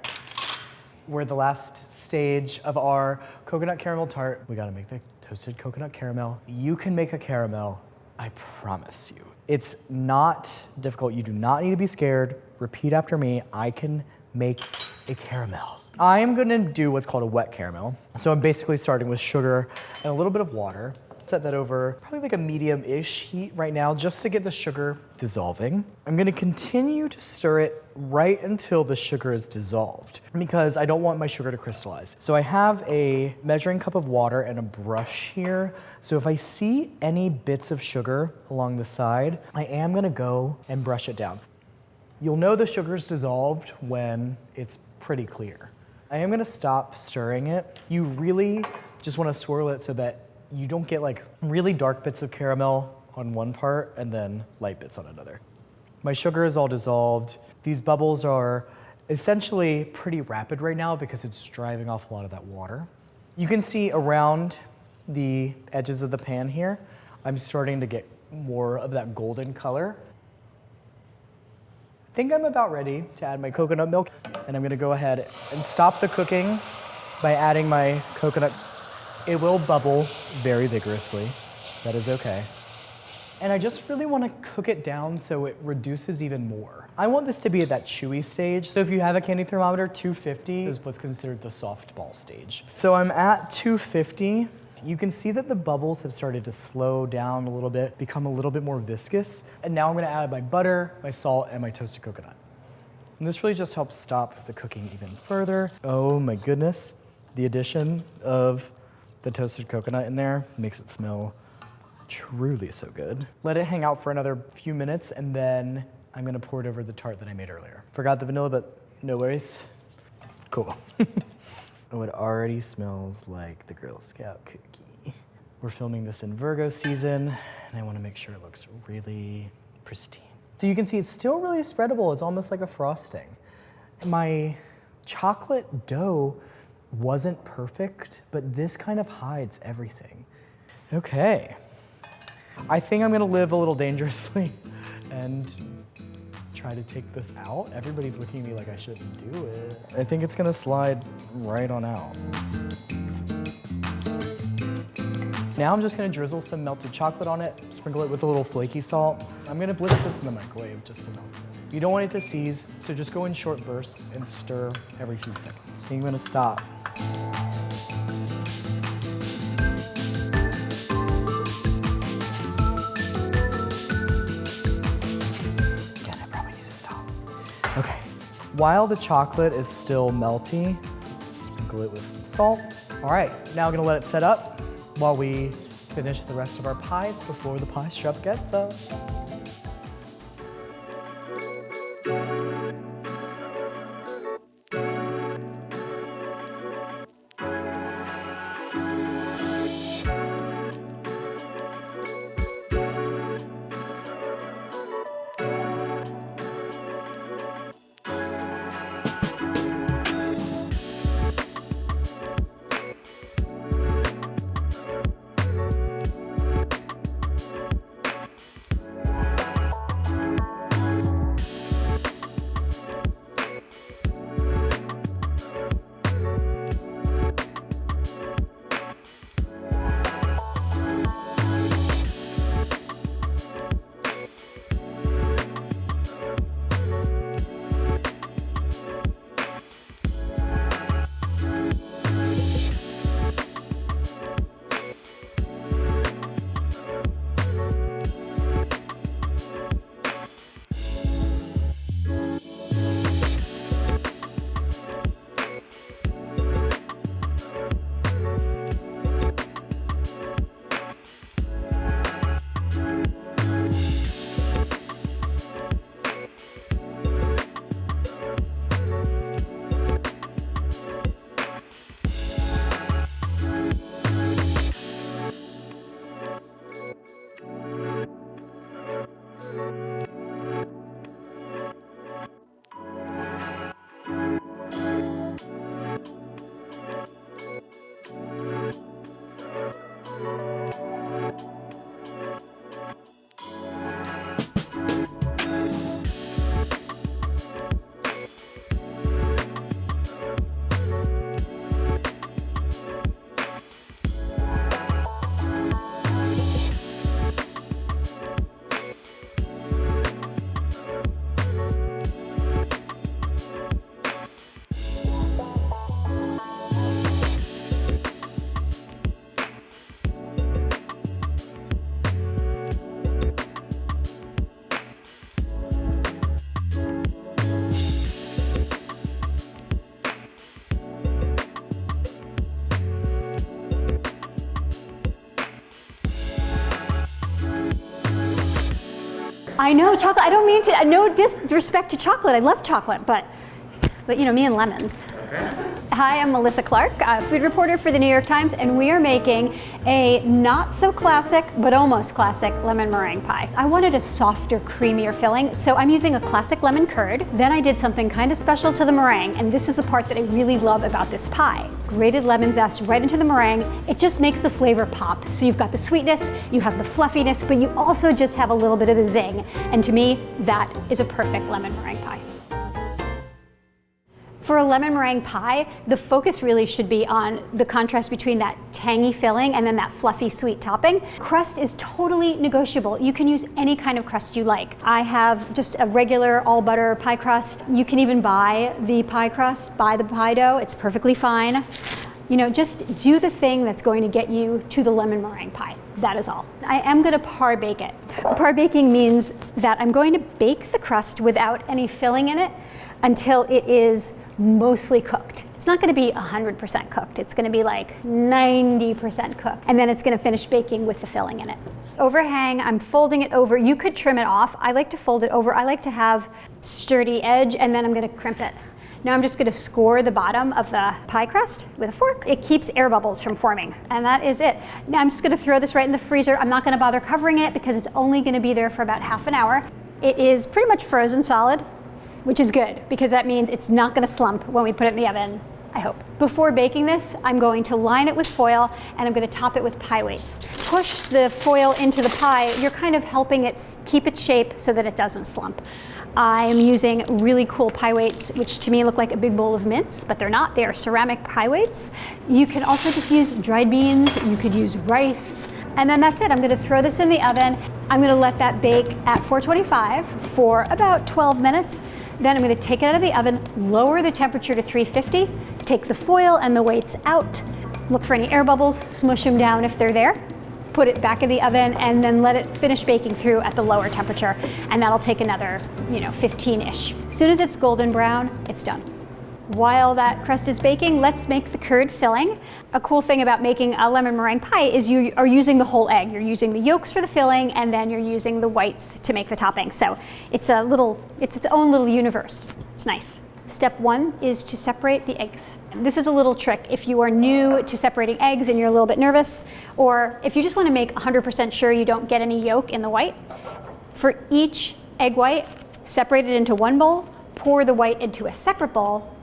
We're at the last stage of our coconut caramel tart. We gotta make the toasted coconut caramel. You can make a caramel, I promise you. It's not difficult. You do not need to be scared. Repeat after me. I can make a caramel. I am gonna do what's called a wet caramel. So I'm basically starting with sugar and a little bit of water. Set that over probably like a medium-ish heat right now just to get the sugar dissolving. I'm gonna continue to stir it right until the sugar is dissolved because I don't want my sugar to crystallize. So I have a measuring cup of water and a brush here. So if I see any bits of sugar along the side, I am gonna go and brush it down. You'll know the sugar's dissolved when it's pretty clear. I am gonna stop stirring it. You really just wanna swirl it so that you don't get like really dark bits of caramel on one part and then light bits on another. My sugar is all dissolved. These bubbles are essentially pretty rapid right now because it's driving off a lot of that water. You can see around the edges of the pan here, I'm starting to get more of that golden color. I think I'm about ready to add my coconut milk, and I'm gonna go ahead and stop the cooking by adding my coconut. It will bubble very vigorously. That is okay. And I just really want to cook it down so it reduces even more. I want this to be at that chewy stage. So if you have a candy thermometer, 250 is what's considered the softball stage. So I'm at 250. You can see that the bubbles have started to slow down a little bit, become a little bit more viscous. And now I'm gonna add my butter, my salt, and my toasted coconut. And this really just helps stop the cooking even further. Oh my goodness. The addition of the toasted coconut in there makes it smell truly so good. Let it hang out for another few minutes and then I'm gonna pour it over the tart that I made earlier. Forgot the vanilla, but no worries. Cool. Oh, it already smells like the Girl Scout cookie. We're filming this in Virgo season and I wanna make sure it looks really pristine. So you can see it's still really spreadable. It's almost like a frosting. My chocolate dough wasn't perfect, but this kind of hides everything. Okay. I think I'm gonna live a little dangerously and try to take this out. Everybody's looking at me like I shouldn't do it. I think it's gonna slide right on out. Now I'm just gonna drizzle some melted chocolate on it, sprinkle it with a little flaky salt. I'm gonna blitz this in the microwave just to melt it. You don't want it to seize, so just go in short bursts and stir every few seconds. I'm gonna stop. Again, I probably need to stop. Okay, while the chocolate is still melty, sprinkle it with some salt. All right, now I'm gonna let it set up while we finish the rest of our pies before the pie strap gets up. I know chocolate, I don't mean to, no disrespect to chocolate, I love chocolate, but you know, me and lemons. Hi, I'm Melissa Clark, a food reporter for the New York Times, and we are making a not so classic, but almost classic lemon meringue pie. I wanted a softer, creamier filling, so I'm using a classic lemon curd. Then I did something kind of special to the meringue, and this is the part that I really love about this pie. Grated lemon zest right into the meringue. It just makes the flavor pop. So you've got the sweetness, you have the fluffiness, but you also just have a little bit of the zing. And to me, that is a perfect lemon meringue pie. For a lemon meringue pie, the focus really should be on the contrast between that tangy filling and then that fluffy sweet topping. Crust is totally negotiable. You can use any kind of crust you like. I have just a regular all butter pie crust. You can even buy the pie crust, buy the pie dough. It's perfectly fine. You know, just do the thing that's going to get you to the lemon meringue pie. That is all. I am going to par bake it. Par baking means that I'm going to bake the crust without any filling in it until it is mostly cooked. It's not going to be 100% cooked. It's going to be like 90% cooked. And then it's going to finish baking with the filling in it. Overhang, I'm folding it over. You could trim it off. I like to fold it over. I like to have sturdy edge, and then I'm going to crimp it. Now I'm just going to score the bottom of the pie crust with a fork. It keeps air bubbles from forming, and that is it. Now I'm just going to throw this right in the freezer. I'm not going to bother covering it because it's only going to be there for about half an hour. It is pretty much frozen solid, which is good because that means it's not going to slump when we put it in the oven, I hope. Before baking this, I'm going to line it with foil and I'm going to top it with pie weights. Push the foil into the pie. You're kind of helping it keep its shape so that it doesn't slump. I'm using really cool pie weights, which to me look like a big bowl of mince, but they're not. They are ceramic pie weights. You can also just use dried beans. You could use rice. And then that's it. I'm going to throw this in the oven. I'm going to let that bake at 425 for about 12 minutes. Then I'm going to take it out of the oven, lower the temperature to 350, take the foil and the weights out, look for any air bubbles, smush them down if they're there, put it back in the oven, and then let it finish baking through at the lower temperature. And that'll take another, 15-ish. As soon as it's golden brown, it's done. While that crust is baking, let's make the curd filling. A cool thing about making a lemon meringue pie is you are using the whole egg. You're using the yolks for the filling, and then you're using the whites to make the topping. So it's its own little universe. It's nice. Step one is to separate the eggs. This is a little trick if you are new to separating eggs and you're a little bit nervous, or if you just want to make 100% sure you don't get any yolk in the white. For each egg white, separate it into one bowl, pour the white into a separate bowl,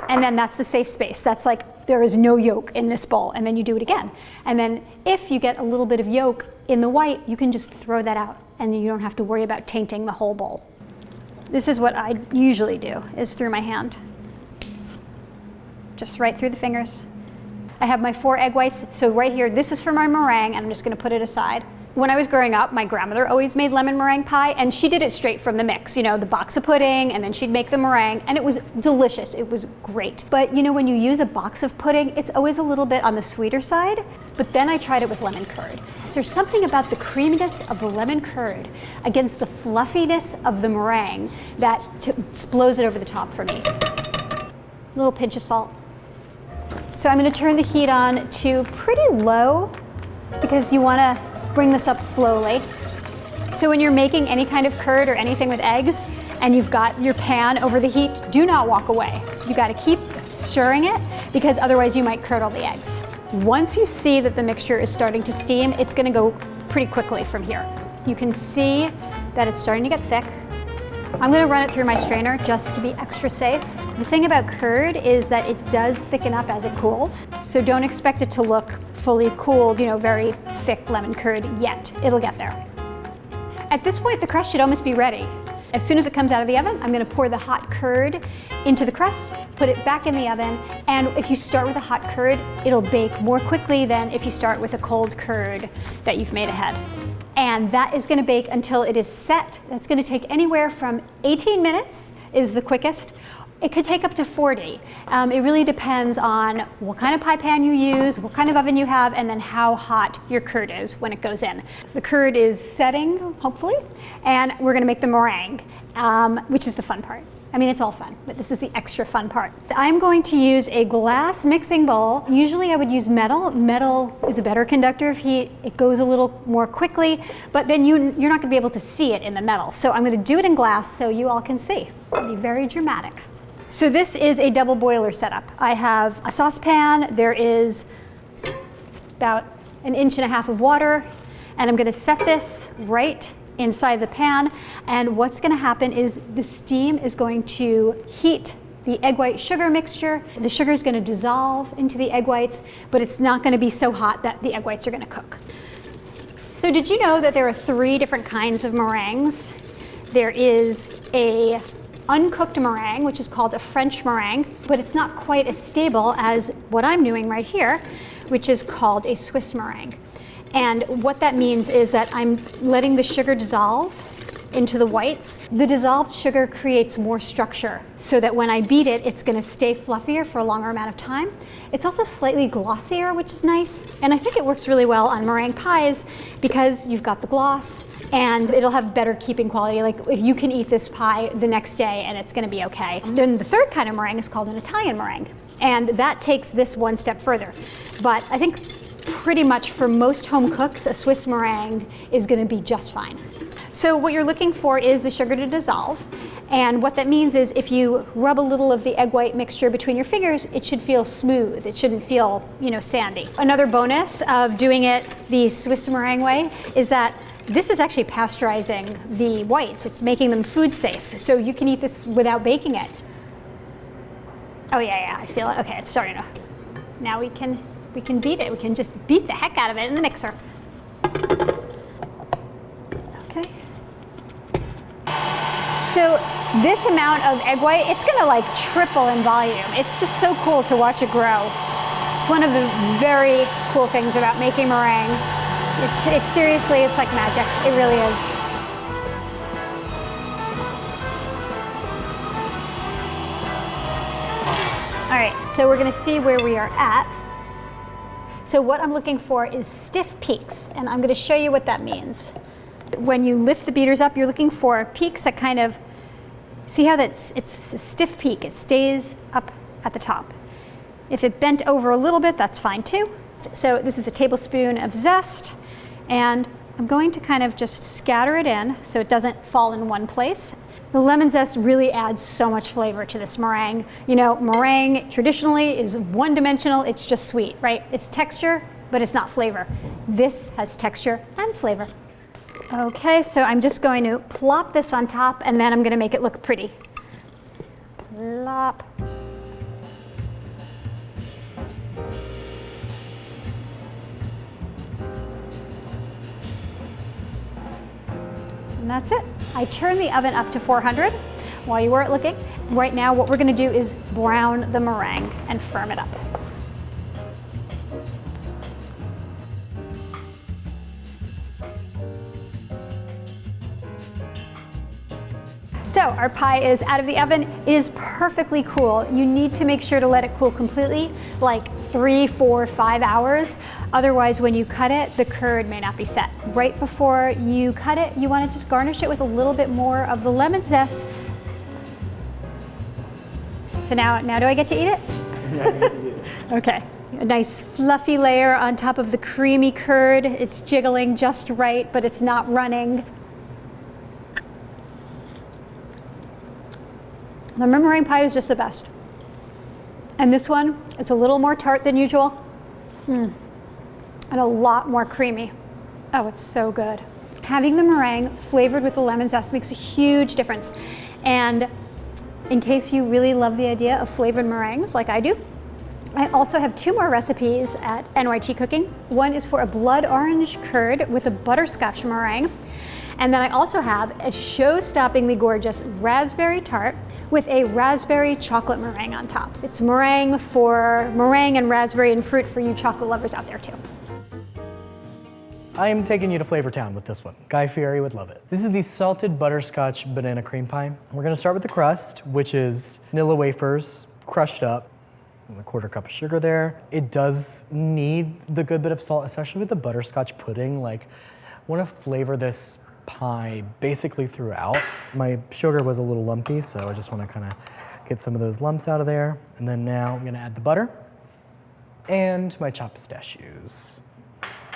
and then that's the safe space. That's like there is no yolk in this bowl, and then you do it again. And then if you get a little bit of yolk in the white, you can just throw that out, and you don't have to worry about tainting the whole bowl. This is what I usually do, is through my hand. Just right through the fingers. I have my 4 egg whites, so right here, this is for my meringue, and I'm just gonna put it aside. When I was growing up, my grandmother always made lemon meringue pie, and she did it straight from the mix, the box of pudding, and then she'd make the meringue, and it was delicious. It was great. But when you use a box of pudding, it's always a little bit on the sweeter side. But then I tried it with lemon curd. So there's something about the creaminess of the lemon curd against the fluffiness of the meringue that blows it over the top for me. A little pinch of salt. So I'm going to turn the heat on to pretty low because you want to bring this up slowly. So when you're making any kind of curd or anything with eggs and you've got your pan over the heat, do not walk away. You got to keep stirring it because otherwise you might curdle the eggs. Once you see that the mixture is starting to steam, it's going to go pretty quickly from here. You can see that it's starting to get thick. I'm going to run it through my strainer just to be extra safe. The thing about curd is that it does thicken up as it cools, so don't expect it to look fully cooled, very thick lemon curd yet. It'll get there. At this point, the crust should almost be ready. As soon as it comes out of the oven, I'm going to pour the hot curd into the crust, put it back in the oven, and if you start with a hot curd, it'll bake more quickly than if you start with a cold curd that you've made ahead. And that is going to bake until it is set. That's going to take anywhere from 18 minutes is the quickest. It could take up to 40. It really depends on what kind of pie pan you use, what kind of oven you have, and then how hot your curd is when it goes in. The curd is setting, hopefully, and we're going to make the meringue, which is the fun part. I mean, it's all fun, but this is the extra fun part. I'm going to use a glass mixing bowl. Usually I would use metal. Metal is a better conductor of heat. It goes a little more quickly, but then you're not gonna be able to see it in the metal. So I'm gonna do it in glass so you all can see. It'll be very dramatic. So this is a double boiler setup. I have a saucepan. There is about 1.5 inches of water, and I'm gonna set this right inside the pan, and what's going to happen is the steam is going to heat the egg white sugar mixture. The sugar is going to dissolve into the egg whites, but it's not going to be so hot that the egg whites are going to cook. So did you know that there are 3 different kinds of meringues? There is a uncooked meringue, which is called a French meringue, but it's not quite as stable as what I'm doing right here, which is called a Swiss meringue. And what that means is that I'm letting the sugar dissolve into the whites. The dissolved sugar creates more structure so that when I beat it, it's gonna stay fluffier for a longer amount of time. It's also slightly glossier, which is nice. And I think it works really well on meringue pies because you've got the gloss and it'll have better keeping quality. Like if you can eat this pie the next day and it's gonna be okay. Then the third kind of meringue is called an Italian meringue. And that takes this one step further. But I think pretty much for most home cooks, a Swiss meringue is going to be just fine. So what you're looking for is the sugar to dissolve. And what that means is if you rub a little of the egg white mixture between your fingers, it should feel smooth. It shouldn't feel, sandy. Another bonus of doing it the Swiss meringue way is that this is actually pasteurizing the whites. It's making them food safe. So you can eat this without baking it. Oh yeah, I feel it. Okay, it's starting to. Now we can beat it. We can just beat the heck out of it in the mixer. Okay. So this amount of egg white, it's gonna triple in volume. It's just so cool to watch it grow. It's one of the very cool things about making meringue. It's seriously, it's like magic. It really is. All right, so we're gonna see where we are at. So what I'm looking for is stiff peaks, and I'm gonna show you what that means. When you lift the beaters up, you're looking for peaks that kind of, see how it's a stiff peak, it stays up at the top. If it bent over a little bit, that's fine too. So this is a tablespoon of zest, and I'm going to kind of just scatter it in so it doesn't fall in one place. The lemon zest really adds so much flavor to this meringue. Meringue traditionally is one-dimensional, it's just sweet, right? It's texture, but it's not flavor. This has texture and flavor. Okay, so I'm just going to plop this on top and then I'm gonna make it look pretty. Plop. And that's it. I turn the oven up to 400 while you were looking. Right now, what we're gonna do is brown the meringue and firm it up. So our pie is out of the oven. It is perfectly cool. You need to make sure to let it cool completely, like 3, 4, 5 hours. Otherwise, when you cut it, the curd may not be set. Right before you cut it, you want to just garnish it with a little bit more of the lemon zest. So now do I get to eat it? Yeah, I get to eat it. Okay. A nice fluffy layer on top of the creamy curd. It's jiggling just right, but it's not running. The meringue pie is just the best. And this one, it's a little more tart than usual. And a lot more creamy. Oh, it's so good. Having the meringue flavored with the lemon zest makes a huge difference. And in case you really love the idea of flavored meringues like I do, I also have 2 more recipes at NYT Cooking. One is for a blood orange curd with a butterscotch meringue. And then I also have a show-stoppingly gorgeous raspberry tart with a raspberry chocolate meringue on top. It's meringue and raspberry and fruit for you chocolate lovers out there too. I am taking you to Flavor Town with this one. Guy Fieri would love it. This is the salted butterscotch banana cream pie. We're gonna start with the crust, which is vanilla wafers, crushed up, and a 1/4 cup of sugar there. It does need the good bit of salt, especially with the butterscotch pudding. Like, want to flavor this pie basically throughout. My sugar was a little lumpy, so I just want to kind of get some of those lumps out of there. And then now I'm going to add the butter and my chopped pistachios.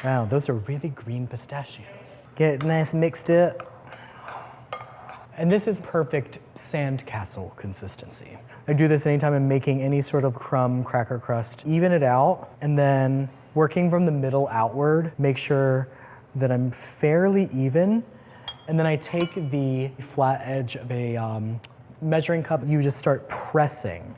Wow, those are really green pistachios. Get it nice and mixed up. And this is perfect sandcastle consistency. I do this anytime I'm making any sort of crumb cracker crust. Even it out, and then working from the middle outward, make sure that I'm fairly even. And then I take the flat edge of a measuring cup. You just start pressing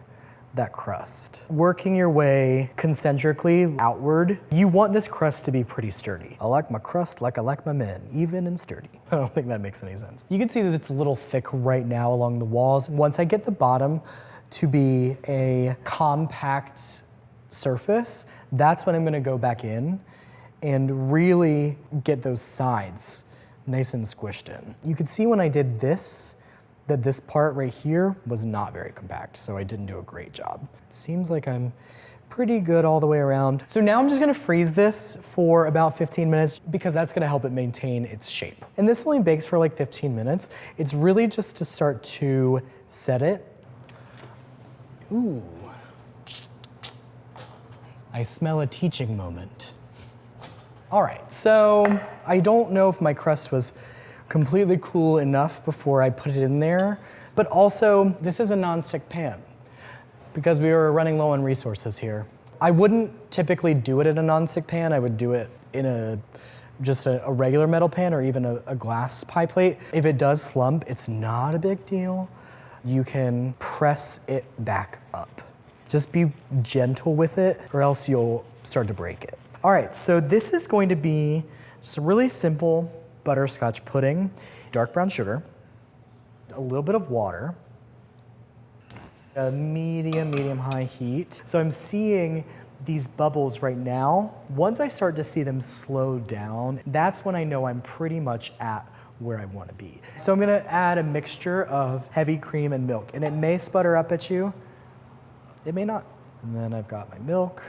that crust. Working your way concentrically outward. You want this crust to be pretty sturdy. I like my crust like I like my men, even and sturdy. I don't think that makes any sense. You can see that it's a little thick right now along the walls. Once I get the bottom to be a compact surface, that's when I'm gonna go back in and really get those sides nice and squished in. You could see when I did this, that this part right here was not very compact, so I didn't do a great job. It seems like I'm pretty good all the way around. So now I'm just gonna freeze this for about 15 minutes because that's gonna help it maintain its shape. And this only bakes for like 15 minutes. It's really just to start to set it. Ooh. I smell a teaching moment. All right, so I don't know if my crust was completely cool enough before I put it in there, but also this is a nonstick pan because we were running low on resources here. I wouldn't typically do it in a nonstick pan. I would do it in just a regular metal pan or even a glass pie plate. If it does slump, it's not a big deal. You can press it back up. Just be gentle with it or else you'll start to break it. All right, so this is going to be just a really simple butterscotch pudding, dark brown sugar, a little bit of water, a medium high heat. So I'm seeing these bubbles right now. Once I start to see them slow down, that's when I know I'm pretty much at where I want to be. So I'm gonna add a mixture of heavy cream and milk, and it may sputter up at you, it may not. And then I've got my milk.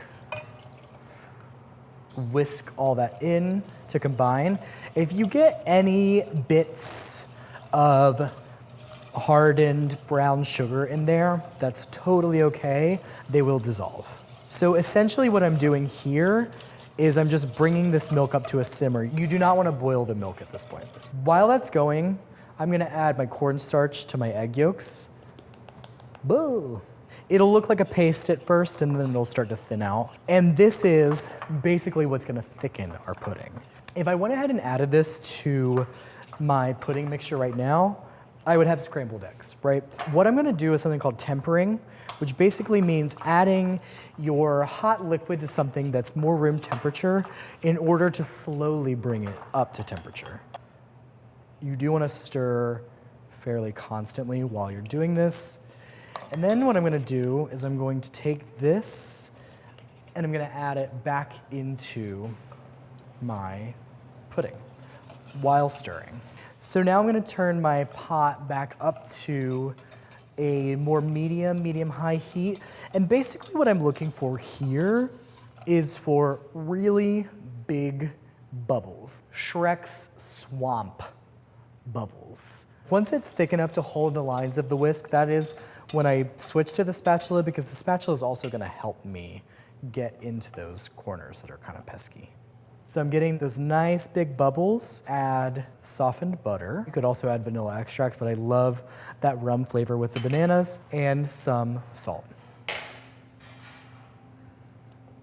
Whisk all that in to combine. If you get any bits of hardened brown sugar in there, that's totally okay. They will dissolve. So essentially what I'm doing here is I'm just bringing this milk up to a simmer. You do not want to boil the milk at this point. While that's going, I'm gonna add my cornstarch to my egg yolks. Boo! It'll look like a paste at first and then it'll start to thin out. And this is basically what's gonna thicken our pudding. If I went ahead and added this to my pudding mixture right now, I would have scrambled eggs, right? What I'm gonna do is something called tempering, which basically means adding your hot liquid to something that's more room temperature in order to slowly bring it up to temperature. You do wanna stir fairly constantly while you're doing this. And then what I'm gonna do is I'm going to take this and I'm gonna add it back into my pudding while stirring. So now I'm gonna turn my pot back up to a more medium-high heat. And basically what I'm looking for here is for really big bubbles. Shrek's swamp bubbles. Once it's thick enough to hold the lines of the whisk, that is when I switch to the spatula, because the spatula is also gonna help me get into those corners that are kind of pesky. So I'm getting those nice big bubbles. Add softened butter. You could also add vanilla extract, but I love that rum flavor with the bananas, and some salt.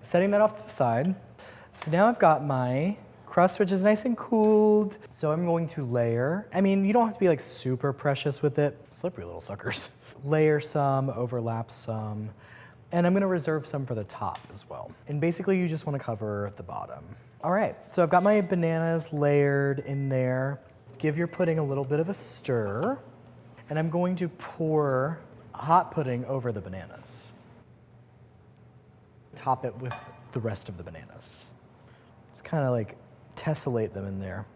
Setting that off to the side. So now I've got my crust, which is nice and cooled. So I'm going to layer. I mean, you don't have to be like super precious with it. Slippery little suckers. Layer some, overlap some, and I'm gonna reserve some for the top as well. And basically you just wanna cover the bottom. All right, so I've got my bananas layered in there. Give your pudding a little bit of a stir, and I'm going to pour hot pudding over the bananas. Top it with the rest of the bananas. Just kind of like tessellate them in there.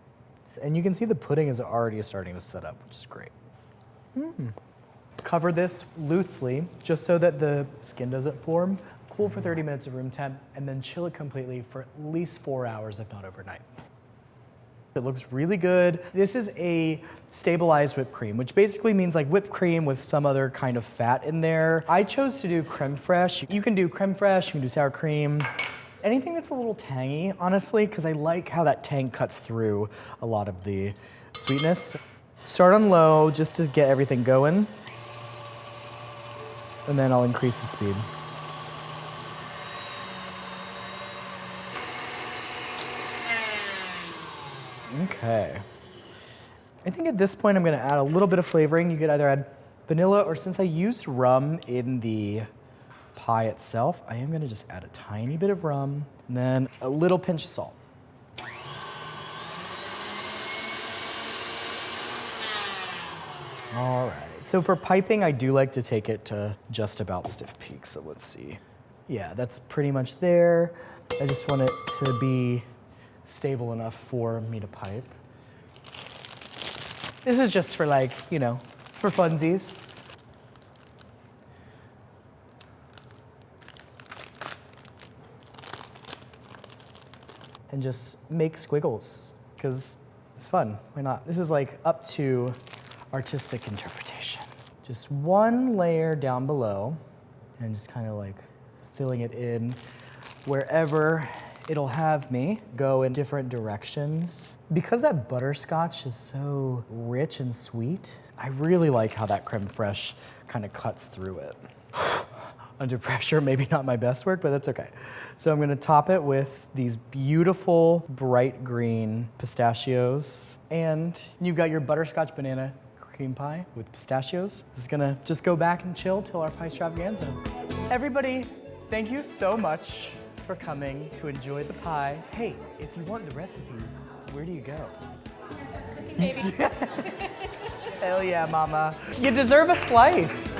And you can see the pudding is already starting to set up, which is great. Cover this loosely, just so that the skin doesn't form. Cool for 30 minutes at room temp, and then chill it completely for at least 4 hours, if not overnight. It looks really good. This is a stabilized whipped cream, which basically means like whipped cream with some other kind of fat in there. I chose to do creme fraiche. You can do creme fraiche, you can do sour cream. Anything that's a little tangy, honestly, because I like how that tang cuts through a lot of the sweetness. Start on low just to get everything going. And then I'll increase the speed. Okay. I think at this point I'm gonna add a little bit of flavoring. You could either add vanilla, or since I used rum in the pie itself, I am gonna just add a tiny bit of rum and then a little pinch of salt. All right, so for piping, I do like to take it to just about stiff peaks, so let's see. Yeah, that's pretty much there. I just want it to be stable enough for me to pipe. This is just for like, you know, for funsies. And just make squiggles, because it's fun, why not? This is like up to artistic interpretation. Just one layer down below, and just kind of like filling it in wherever it'll have me go in different directions. Because that butterscotch is so rich and sweet, I really like how that creme fraiche kind of cuts through it. Under pressure, maybe not my best work, but that's okay. So I'm gonna top it with these beautiful bright green pistachios. And you've got your butterscotch banana cream pie with pistachios. This is gonna just go back and chill till our pie extravaganza. Everybody, thank you so much for coming to enjoy the pie. Hey, if you want the recipes, where do you go? Baby. Hell yeah, mama. You deserve a slice.